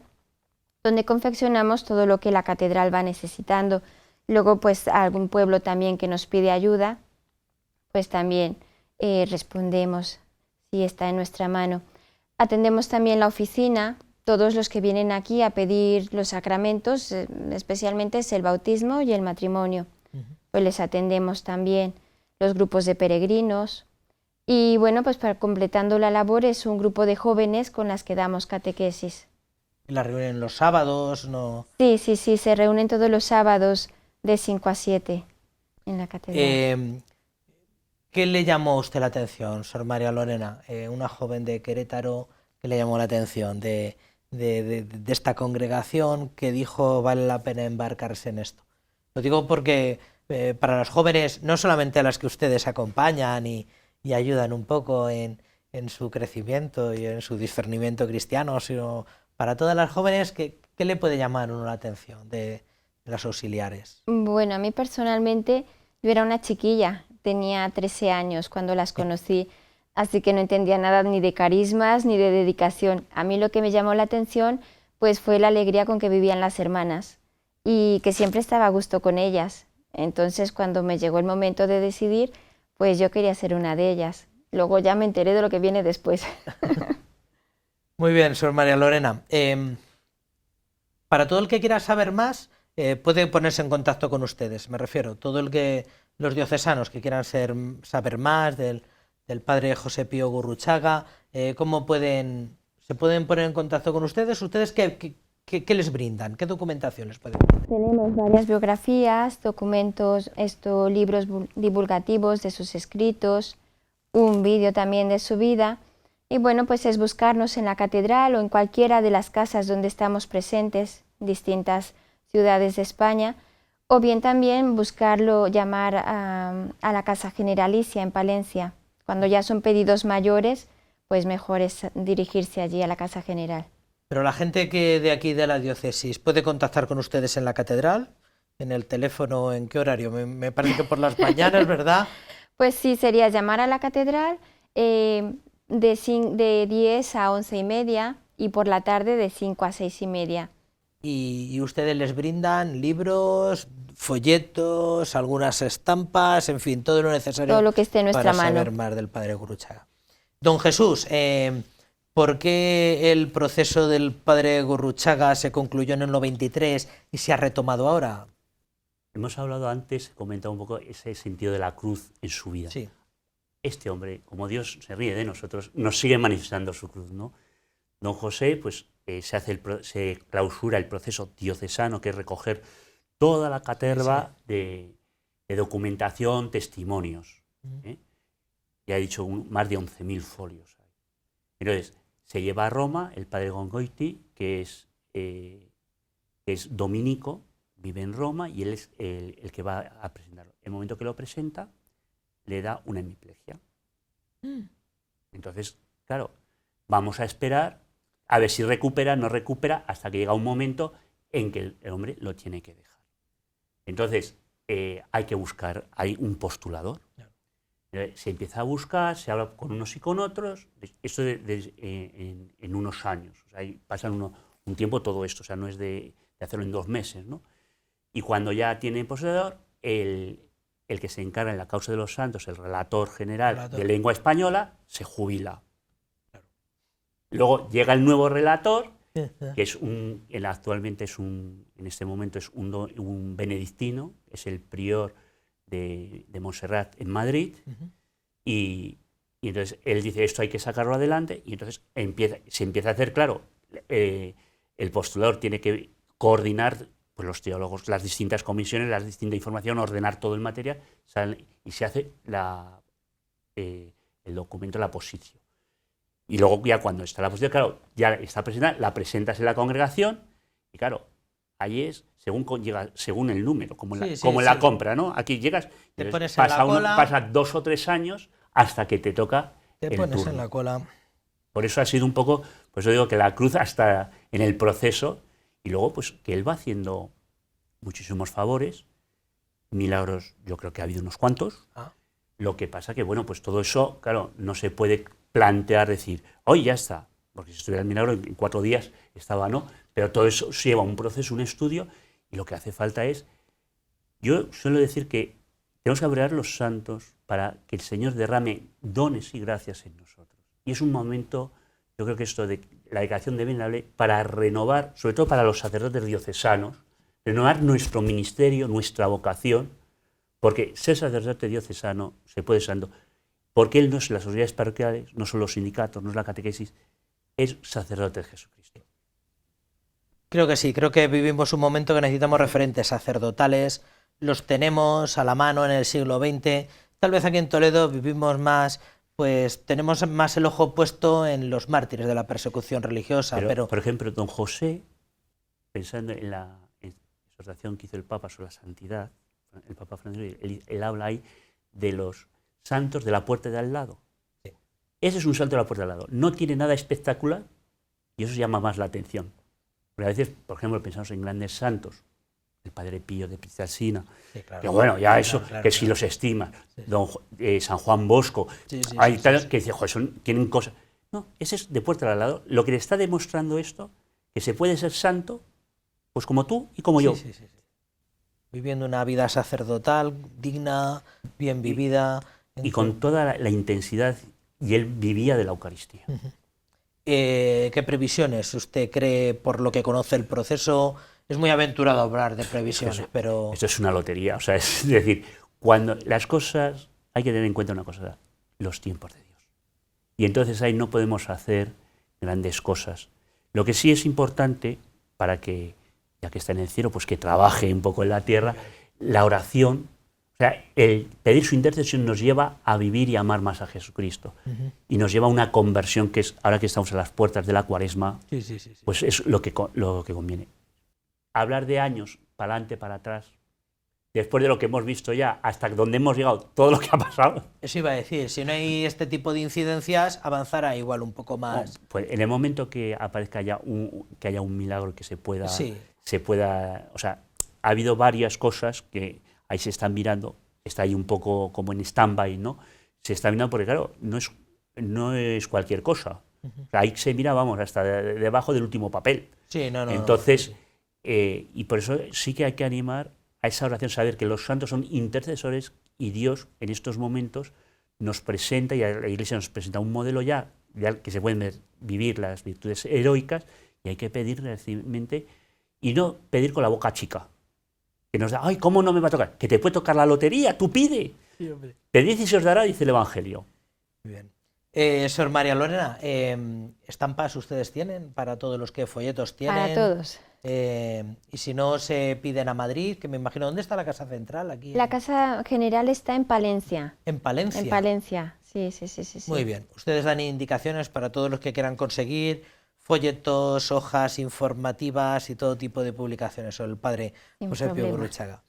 donde confeccionamos todo lo que la catedral va necesitando. Luego, pues algún pueblo también que nos pide ayuda, pues también respondemos si está en nuestra mano. Atendemos también la oficina, todos los que vienen aquí a pedir los sacramentos, especialmente es el bautismo y el matrimonio. Pues les atendemos también los grupos de peregrinos. Y bueno, pues para completando la labor es un grupo de jóvenes con las que damos catequesis. ¿La reúnen los sábados? ¿No? Sí, se reúnen todos los sábados de 5 a 7 en la catedral. ¿Qué le llamó a usted la atención, Sor María Lorena? Una joven de Querétaro, ¿qué le llamó la atención de esta congregación que dijo vale la pena embarcarse en esto? Lo digo porque para las jóvenes, no solamente a las que ustedes acompañan y ayudan un poco en su crecimiento y en su discernimiento cristiano, sino para todas las jóvenes, ¿qué le puede llamar a uno la atención de las auxiliares? Bueno, a mí personalmente, yo era una chiquilla, tenía 13 años cuando las conocí, así que no entendía nada ni de carismas ni de dedicación. A mí lo que me llamó la atención pues fue la alegría con que vivían las hermanas y que siempre estaba a gusto con ellas. Entonces, cuando me llegó el momento de decidir, pues yo quería ser una de ellas. Luego ya me enteré de lo que viene después. Muy bien, Sor María Lorena. Para todo el que quiera saber más, puede ponerse en contacto con ustedes, me refiero. Los diocesanos que quieran saber más del padre José Pío Gurruchaga, ¿cómo se pueden poner en contacto con ustedes? ¿Ustedes qué les brindan? ¿Qué documentación les pueden brindar? Tenemos varias biografías, documentos, libros divulgativos de sus escritos, un vídeo también de su vida. Y bueno, pues es buscarnos en la catedral o en cualquiera de las casas donde estamos presentes, distintas ciudades de España, o bien también llamar a la Casa Generalicia en Palencia. Cuando ya son pedidos mayores, pues mejor es dirigirse allí a la Casa General. Pero la gente que de aquí de la diócesis puede contactar con ustedes en la catedral, en el teléfono, ¿en qué horario? Me parece que por las mañanas, ¿verdad? Pues sí, sería llamar a la catedral de 10 a 11:30 y por la tarde de 5 a 6:30. Y ustedes les brindan libros, folletos, algunas estampas, en fin, todo lo necesario todo lo que esté en nuestra para saber más del padre Gurruchaga. Don Jesús, ¿por qué el proceso del padre Gurruchaga se concluyó en el 93 y se ha retomado ahora? Hemos hablado antes, he comentado un poco ese sentido de la cruz en su vida. Sí. Este hombre, como Dios se ríe de nosotros, nos sigue manifestando su cruz, ¿no? Don José, pues se clausura el proceso diocesano, que es recoger toda la caterva de documentación, testimonios. Ya he dicho, más de 11.000 folios. Entonces, se lleva a Roma el padre Gongoiti, que es dominico, vive en Roma, y él es el que va a presentarlo. El momento que lo presenta, le da una hemiplegia. Entonces, claro, vamos a esperar a ver si recupera, no recupera, hasta que llega un momento en que el hombre lo tiene que dejar. Entonces, hay que buscar, hay un postulador. Se empieza a buscar, se habla con unos y con otros, esto en unos años. O sea, pasan un tiempo todo esto, o sea, no es de hacerlo en 2 meses, ¿no? Y cuando ya tiene poseedor, el que se encarga en la causa de los santos, el relator general de lengua española, se jubila. Claro. Luego llega el nuevo relator, que es actualmente en este momento es un benedictino, es el prior de Montserrat en Madrid, y entonces él dice, esto hay que sacarlo adelante, y entonces se empieza a hacer, claro, el postulador tiene que coordinar, pues los teólogos, las distintas comisiones, la distinta información, ordenar todo el material, y se hace el documento, la posición. Y luego ya cuando está la posición, claro, ya está presentada, la presentas en la congregación, y claro, ahí es según el número, como en la compra, ¿no? Aquí llegas, te pones en la cola, pasa 2 o 3 años hasta que te toca el turno. Te pones en la cola. Por eso ha sido un poco, pues yo digo que la cruz hasta en el proceso, y luego pues que él va haciendo muchísimos favores, milagros yo creo que ha habido unos cuantos. Lo que pasa que, bueno, pues todo eso, claro, no se puede plantear, decir, hoy ya está, porque si estuviera el milagro en 4 días estaba, ¿no? Pero todo eso lleva un proceso, un estudio, y lo que hace falta es, yo suelo decir que tenemos que abrevar los santos para que el Señor derrame dones y gracias en nosotros. Y es un momento, yo creo que esto de la dedicación de venerable, para renovar, sobre todo para los sacerdotes diocesanos, renovar nuestro ministerio, nuestra vocación, porque ser sacerdote diocesano se puede santo, porque él no es las autoridades parroquiales, no son los sindicatos, no es la catequesis, es sacerdote de Jesucristo. Creo que sí, creo que vivimos un momento que necesitamos referentes sacerdotales, los tenemos a la mano en el siglo XX, tal vez aquí en Toledo vivimos más, pues tenemos más el ojo puesto en los mártires de la persecución religiosa. Pero por ejemplo, don José, pensando en la exhortación que hizo el Papa sobre la santidad, el Papa Francisco, él habla ahí de los santos de la puerta de al lado. Sí. Ese es un santo de la puerta de al lado. No tiene nada espectacular y eso llama más la atención. Porque a veces, por ejemplo, pensamos en grandes santos, el Padre Pío de Pietrelcina, sí, claro, que bueno, ya eso, claro, que si los estima, sí. San Juan Bosco, hay tal que dice, joder, tienen cosas. No, ese es de puerta al lado. Lo que le está demostrando esto, que se puede ser santo, pues como tú y como yo. Sí. Viviendo una vida sacerdotal, digna, bien vivida. Y con toda la intensidad, y él vivía de la Eucaristía. ¿Qué previsiones usted cree, por lo que conoce el proceso? Es muy aventurado hablar de previsiones, pero... Esto es una lotería, o sea, es decir, cuando las cosas, hay que tener en cuenta una cosa, los tiempos de Dios. Y entonces ahí no podemos hacer grandes cosas. Lo que sí es importante, para que, ya que está en el cielo, pues que trabaje un poco en la tierra, la oración. O sea, el pedir su intercesión nos lleva a vivir y a amar más a Jesucristo. Y nos lleva a una conversión que es, ahora que estamos a las puertas de la Cuaresma, pues es lo que conviene. Hablar de años, para adelante, para atrás, después de lo que hemos visto ya, hasta donde hemos llegado, todo lo que ha pasado. Eso iba a decir, si no hay este tipo de incidencias, avanzará igual un poco más. No, pues en el momento que aparezca ya que haya un milagro que se pueda, o sea, ha habido varias cosas que ahí se están mirando, está ahí un poco como en stand-by, ¿no? Se está mirando porque, claro, no es cualquier cosa. O sea, ahí se mira, vamos, hasta debajo del último papel. Entonces, y por eso sí que hay que animar a esa oración, saber que los santos son intercesores y Dios en estos momentos nos presenta, y la Iglesia nos presenta un modelo ya que se pueden vivir las virtudes heroicas, y hay que pedir realmente, y no pedir con la boca chica. Que nos da, ay, ¿cómo no me va a tocar? Que te puede tocar la lotería, tú pide. Sí, pedid y se os dará, dice el Evangelio. Muy bien. Sor María Lorena, ¿estampas ustedes tienen para todos los que folletos tienen? Para todos. Y si no, se piden a Madrid, que me imagino, ¿dónde está la Casa Central? Aquí la Casa General está en Palencia. ¿En Palencia? En Palencia, sí. Muy bien. Ustedes dan indicaciones para todos los que quieran conseguir folletos, hojas informativas y todo tipo de publicaciones sobre el padre José Pío Gurruchaga.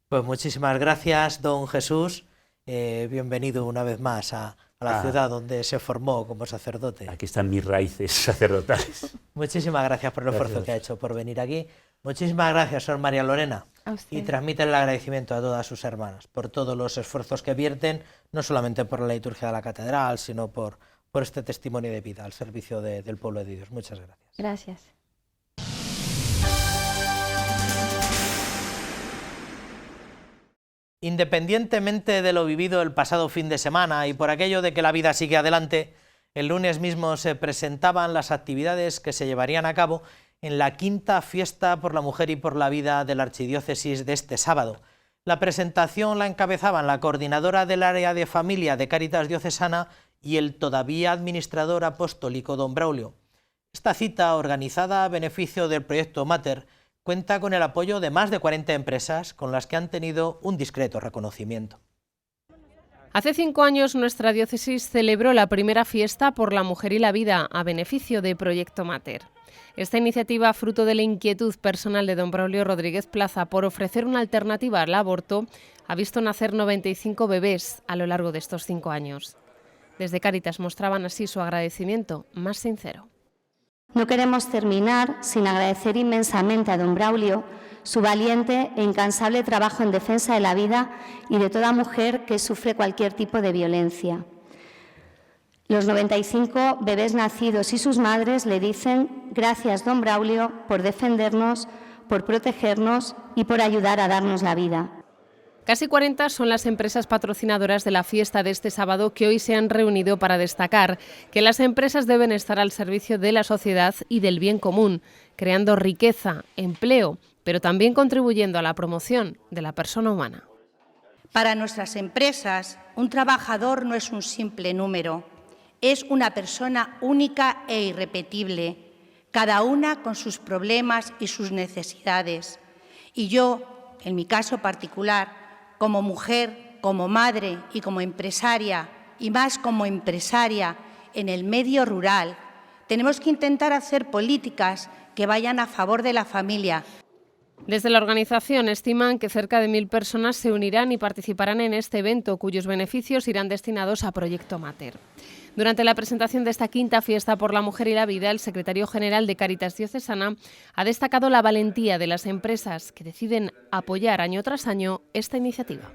Pues muchísimas gracias, don Jesús. Bienvenido una vez más a la ciudad donde se formó como sacerdote. Aquí están mis raíces sacerdotales. Muchísimas gracias por el esfuerzo que ha hecho por venir aquí. Muchísimas gracias, Sor María Lorena. A usted. Y transmiten el agradecimiento a todas sus hermanas por todos los esfuerzos que vierten, no solamente por la liturgia de la catedral, sino por este testimonio de vida al servicio del pueblo de Dios. Muchas gracias. Gracias. Independientemente de lo vivido el pasado fin de semana y por aquello de que la vida sigue adelante, el lunes mismo se presentaban las actividades que se llevarían a cabo en la quinta fiesta por la mujer y por la vida de la archidiócesis de este sábado. La presentación la encabezaban la coordinadora del área de familia de Cáritas Diocesana y el todavía administrador apostólico don Braulio. Esta cita, organizada a beneficio del proyecto Mater, cuenta con el apoyo de más de 40 empresas con las que han tenido un discreto reconocimiento. Hace 5 años nuestra diócesis celebró la primera fiesta por la mujer y la vida a beneficio de Proyecto Mater. Esta iniciativa, fruto de la inquietud personal de don Braulio Rodríguez Plaza por ofrecer una alternativa al aborto, ha visto nacer 95 bebés a lo largo de estos 5 años. Desde Cáritas mostraban así su agradecimiento más sincero. No queremos terminar sin agradecer inmensamente a don Braulio su valiente e incansable trabajo en defensa de la vida y de toda mujer que sufre cualquier tipo de violencia. Los 95 bebés nacidos y sus madres le dicen gracias, don Braulio, por defendernos, por protegernos y por ayudar a darnos la vida. Casi 40 son las empresas patrocinadoras de la fiesta de este sábado que hoy se han reunido para destacar que las empresas deben estar al servicio de la sociedad y del bien común, creando riqueza, empleo, pero también contribuyendo a la promoción de la persona humana. Para nuestras empresas, un trabajador no es un simple número, es una persona única e irrepetible, cada una con sus problemas y sus necesidades. Y yo, en mi caso particular, como mujer, como madre y como empresaria, y más como empresaria en el medio rural, tenemos que intentar hacer políticas que vayan a favor de la familia. Desde la organización estiman que cerca de 1000 personas se unirán y participarán en este evento, cuyos beneficios irán destinados a Proyecto Mater. Durante la presentación de esta quinta fiesta por la mujer y la vida, el secretario general de Cáritas Diocesana ha destacado la valentía de las empresas que deciden apoyar año tras año esta iniciativa.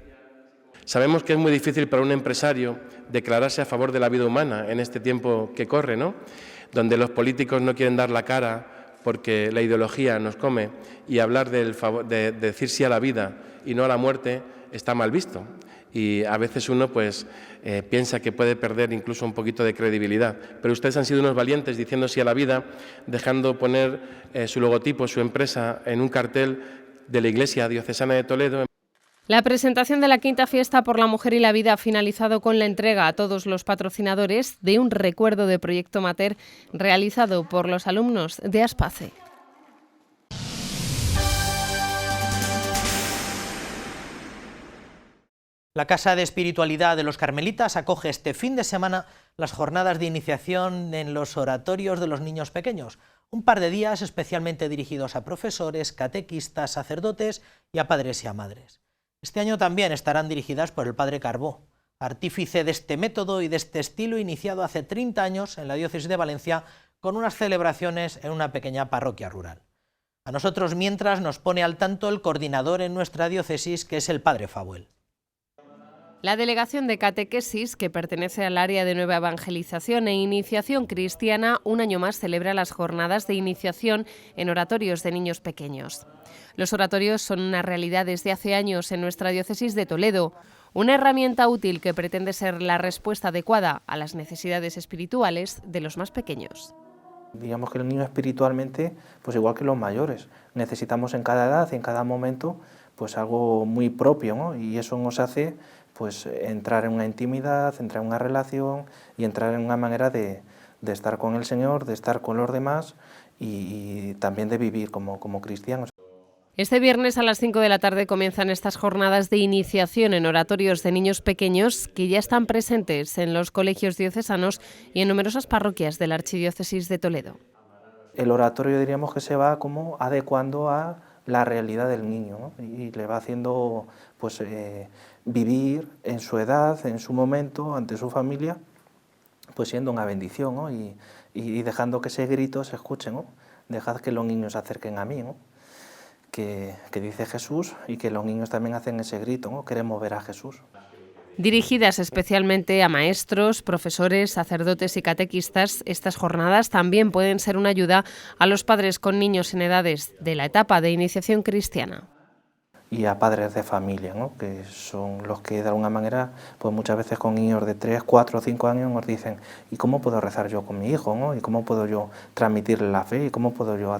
Sabemos que es muy difícil para un empresario declararse a favor de la vida humana en este tiempo que corre, ¿no? Donde los políticos no quieren dar la cara porque la ideología nos come y hablar de decir sí a la vida y no a la muerte está mal visto. Y a veces uno piensa que puede perder incluso un poquito de credibilidad. Pero ustedes han sido unos valientes diciendo sí a la vida, dejando poner su logotipo, su empresa, en un cartel de la Iglesia Diocesana de Toledo. La presentación de la quinta fiesta por la mujer y la vida ha finalizado con la entrega a todos los patrocinadores de un recuerdo de Proyecto Mater realizado por los alumnos de Aspace. La Casa de Espiritualidad de los Carmelitas acoge este fin de semana las jornadas de iniciación en los oratorios de los niños pequeños, un par de días especialmente dirigidos a profesores, catequistas, sacerdotes y a padres y a madres. Este año también estarán dirigidas por el padre Carbó, artífice de este método y de este estilo iniciado hace 30 años en la diócesis de Valencia con unas celebraciones en una pequeña parroquia rural. A nosotros mientras nos pone al tanto el coordinador en nuestra diócesis, que es el padre Fabuel. La Delegación de Catequesis, que pertenece al área de Nueva Evangelización e Iniciación Cristiana, un año más celebra las jornadas de iniciación en oratorios de niños pequeños. Los oratorios son una realidad desde hace años en nuestra diócesis de Toledo, una herramienta útil que pretende ser la respuesta adecuada a las necesidades espirituales de los más pequeños. Digamos que el niño espiritualmente, pues igual que los mayores, necesitamos en cada edad, en cada momento, pues algo muy propio, ¿no? Y eso nos hace pues entrar en una intimidad, entrar en una relación y entrar en una manera de estar con el Señor, de estar con los demás y también de vivir como cristianos. Este viernes a las 5 de la tarde comienzan estas jornadas de iniciación en oratorios de niños pequeños que ya están presentes en los colegios diocesanos y en numerosas parroquias de la Archidiócesis de Toledo. El oratorio diríamos que se va como adecuando a la realidad del niño, ¿no? Y le va haciendo pues vivir en su edad, en su momento, ante su familia, pues siendo una bendición, ¿no? Y dejando que ese grito se escuche, ¿no? Dejad que los niños se acerquen a mí, ¿no? que dice Jesús y que los niños también hacen ese grito, ¿no? Queremos ver a Jesús. Dirigidas especialmente a maestros, profesores, sacerdotes y catequistas, estas jornadas también pueden ser una ayuda a los padres con niños en edades de la etapa de iniciación cristiana. Y a padres de familia, ¿no? Que son los que de alguna manera, pues muchas veces con niños de 3, 4 o 5 años nos dicen ¿y cómo puedo rezar yo con mi hijo? ¿No? ¿Y cómo puedo yo transmitirle la fe? ¿Y cómo puedo yo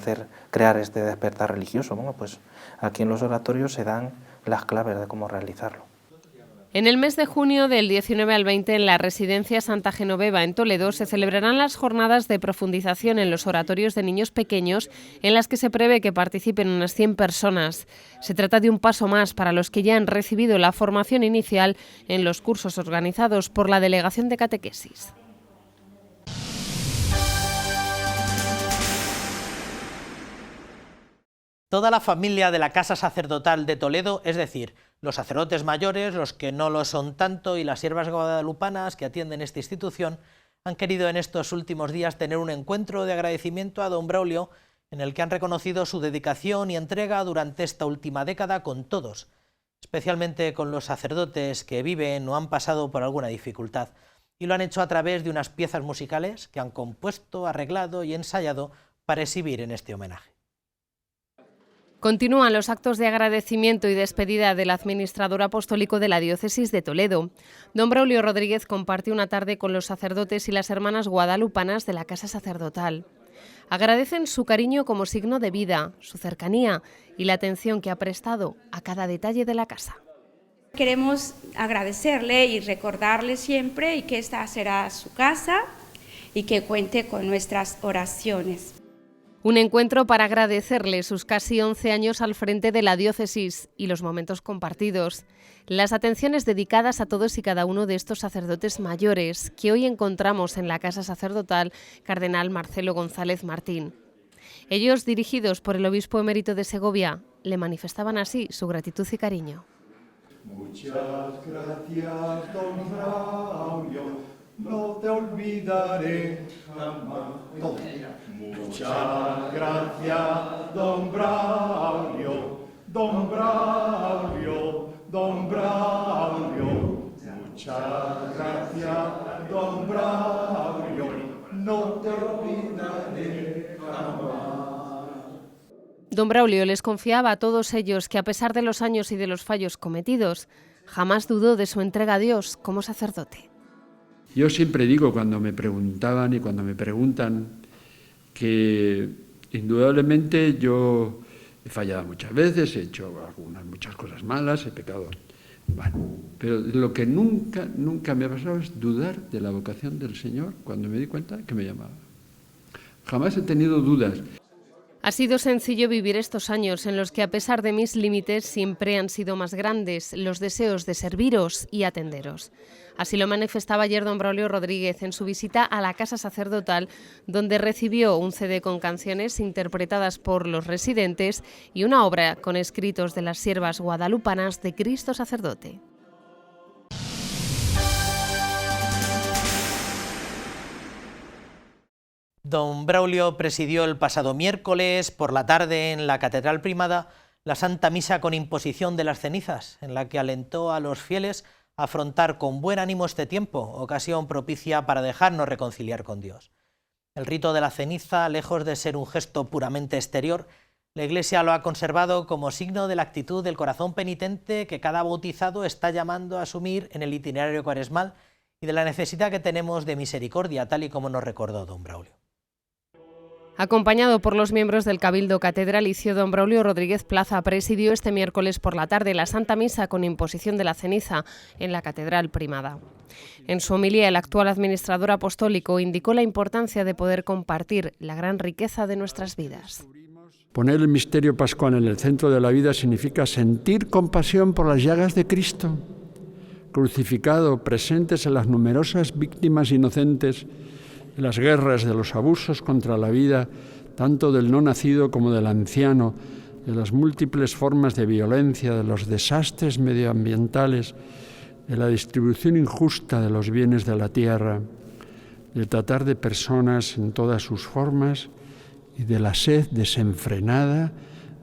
crear este despertar religioso? Bueno, pues aquí en los oratorios se dan las claves de cómo realizarlo. En el mes de junio del 19 al 20 en la Residencia Santa Genoveva en Toledo se celebrarán las jornadas de profundización en los oratorios de niños pequeños en las que se prevé que participen unas 100 personas. Se trata de un paso más para los que ya han recibido la formación inicial en los cursos organizados por la Delegación de Catequesis. Toda la familia de la Casa Sacerdotal de Toledo, es decir, los sacerdotes mayores, los que no lo son tanto y las siervas guadalupanas que atienden esta institución, han querido en estos últimos días tener un encuentro de agradecimiento a don Braulio en el que han reconocido su dedicación y entrega durante esta última década con todos, especialmente con los sacerdotes que viven o han pasado por alguna dificultad, y lo han hecho a través de unas piezas musicales que han compuesto, arreglado y ensayado para exhibir en este homenaje. Continúan los actos de agradecimiento y despedida del administrador apostólico de la diócesis de Toledo. Don Braulio Rodríguez compartió una tarde con los sacerdotes y las hermanas guadalupanas de la Casa Sacerdotal. Agradecen su cariño como signo de vida, su cercanía y la atención que ha prestado a cada detalle de la casa. Queremos agradecerle y recordarle siempre y que esta será su casa y que cuente con nuestras oraciones. Un encuentro para agradecerle sus casi 11 años al frente de la diócesis y los momentos compartidos, las atenciones dedicadas a todos y cada uno de estos sacerdotes mayores que hoy encontramos en la Casa Sacerdotal Cardenal Marcelo González Martín. Ellos, dirigidos por el obispo emérito de Segovia, le manifestaban así su gratitud y cariño. Muchas gracias, don Braulio, no te olvidaré jamás. Muchas gracias, don Braulio, don Braulio, don Braulio. Muchas gracias, don Braulio, no te olvidaré jamás. Don Braulio les confiaba a todos ellos que a pesar de los años y de los fallos cometidos, jamás dudó de su entrega a Dios como sacerdote. Yo siempre digo cuando me preguntaban y cuando me preguntan que indudablemente yo he fallado muchas veces, he hecho muchas cosas malas, he pecado. Bueno, pero lo que nunca me ha pasado es dudar de la vocación del Señor cuando me di cuenta que me llamaba. Jamás he tenido dudas. Ha sido sencillo vivir estos años en los que, a pesar de mis límites, siempre han sido más grandes los deseos de serviros y atenderos. Así lo manifestaba ayer don Braulio Rodríguez en su visita a la Casa Sacerdotal, donde recibió un CD con canciones interpretadas por los residentes y una obra con escritos de las siervas guadalupanas de Cristo Sacerdote. Don Braulio presidió el pasado miércoles por la tarde en la Catedral Primada la Santa Misa con imposición de las cenizas, en la que alentó a los fieles a afrontar con buen ánimo este tiempo, ocasión propicia para dejarnos reconciliar con Dios. El rito de la ceniza, lejos de ser un gesto puramente exterior, la Iglesia lo ha conservado como signo de la actitud del corazón penitente que cada bautizado está llamando a asumir en el itinerario cuaresmal y de la necesidad que tenemos de misericordia, tal y como nos recordó don Braulio. Acompañado por los miembros del Cabildo Catedralicio, don Braulio Rodríguez Plaza presidió este miércoles por la tarde la Santa Misa con imposición de la ceniza en la Catedral Primada. En su homilía, el actual administrador apostólico indicó la importancia de poder compartir la gran riqueza de nuestras vidas. Poner el misterio pascual en el centro de la vida significa sentir compasión por las llagas de Cristo, crucificado, presentes en las numerosas víctimas inocentes de las guerras, de los abusos contra la vida, tanto del no nacido como del anciano, de las múltiples formas de violencia, de los desastres medioambientales, de la distribución injusta de los bienes de la tierra, del tratar de personas en todas sus formas y de la sed desenfrenada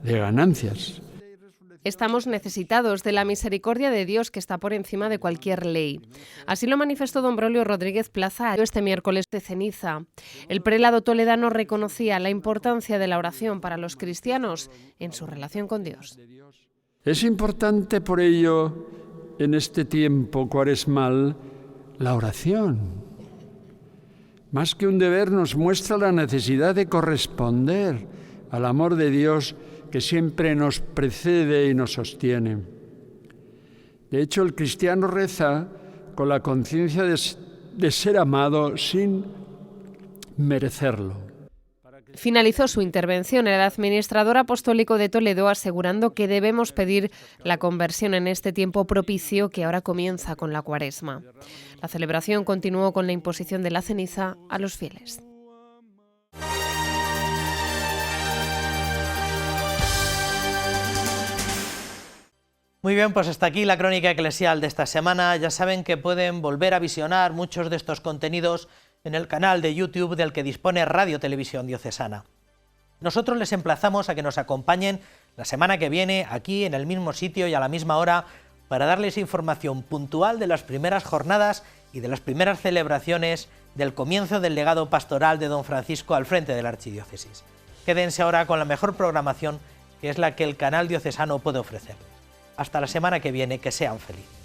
de ganancias. Estamos necesitados de la misericordia de Dios que está por encima de cualquier ley. Así lo manifestó don Braulio Rodríguez Plaza este miércoles de ceniza. El prelado toledano reconocía la importancia de la oración para los cristianos en su relación con Dios. Es importante por ello, en este tiempo cuaresmal, la oración. Más que un deber, nos muestra la necesidad de corresponder al amor de Dios que siempre nos precede y nos sostiene. De hecho, el cristiano reza con la conciencia de ser amado sin merecerlo. Finalizó su intervención el administrador apostólico de Toledo asegurando que debemos pedir la conversión en este tiempo propicio que ahora comienza con la Cuaresma. La celebración continuó con la imposición de la ceniza a los fieles. Muy bien, pues hasta aquí la crónica eclesial de esta semana. Ya saben que pueden volver a visionar muchos de estos contenidos en el canal de YouTube del que dispone Radio Televisión Diocesana. Nosotros les emplazamos a que nos acompañen la semana que viene aquí en el mismo sitio y a la misma hora para darles información puntual de las primeras jornadas y de las primeras celebraciones del comienzo del legado pastoral de don Francisco al frente de la archidiócesis. Quédense ahora con la mejor programación, que es la que el canal diocesano puede ofrecer. Hasta la semana que viene, que sean felices.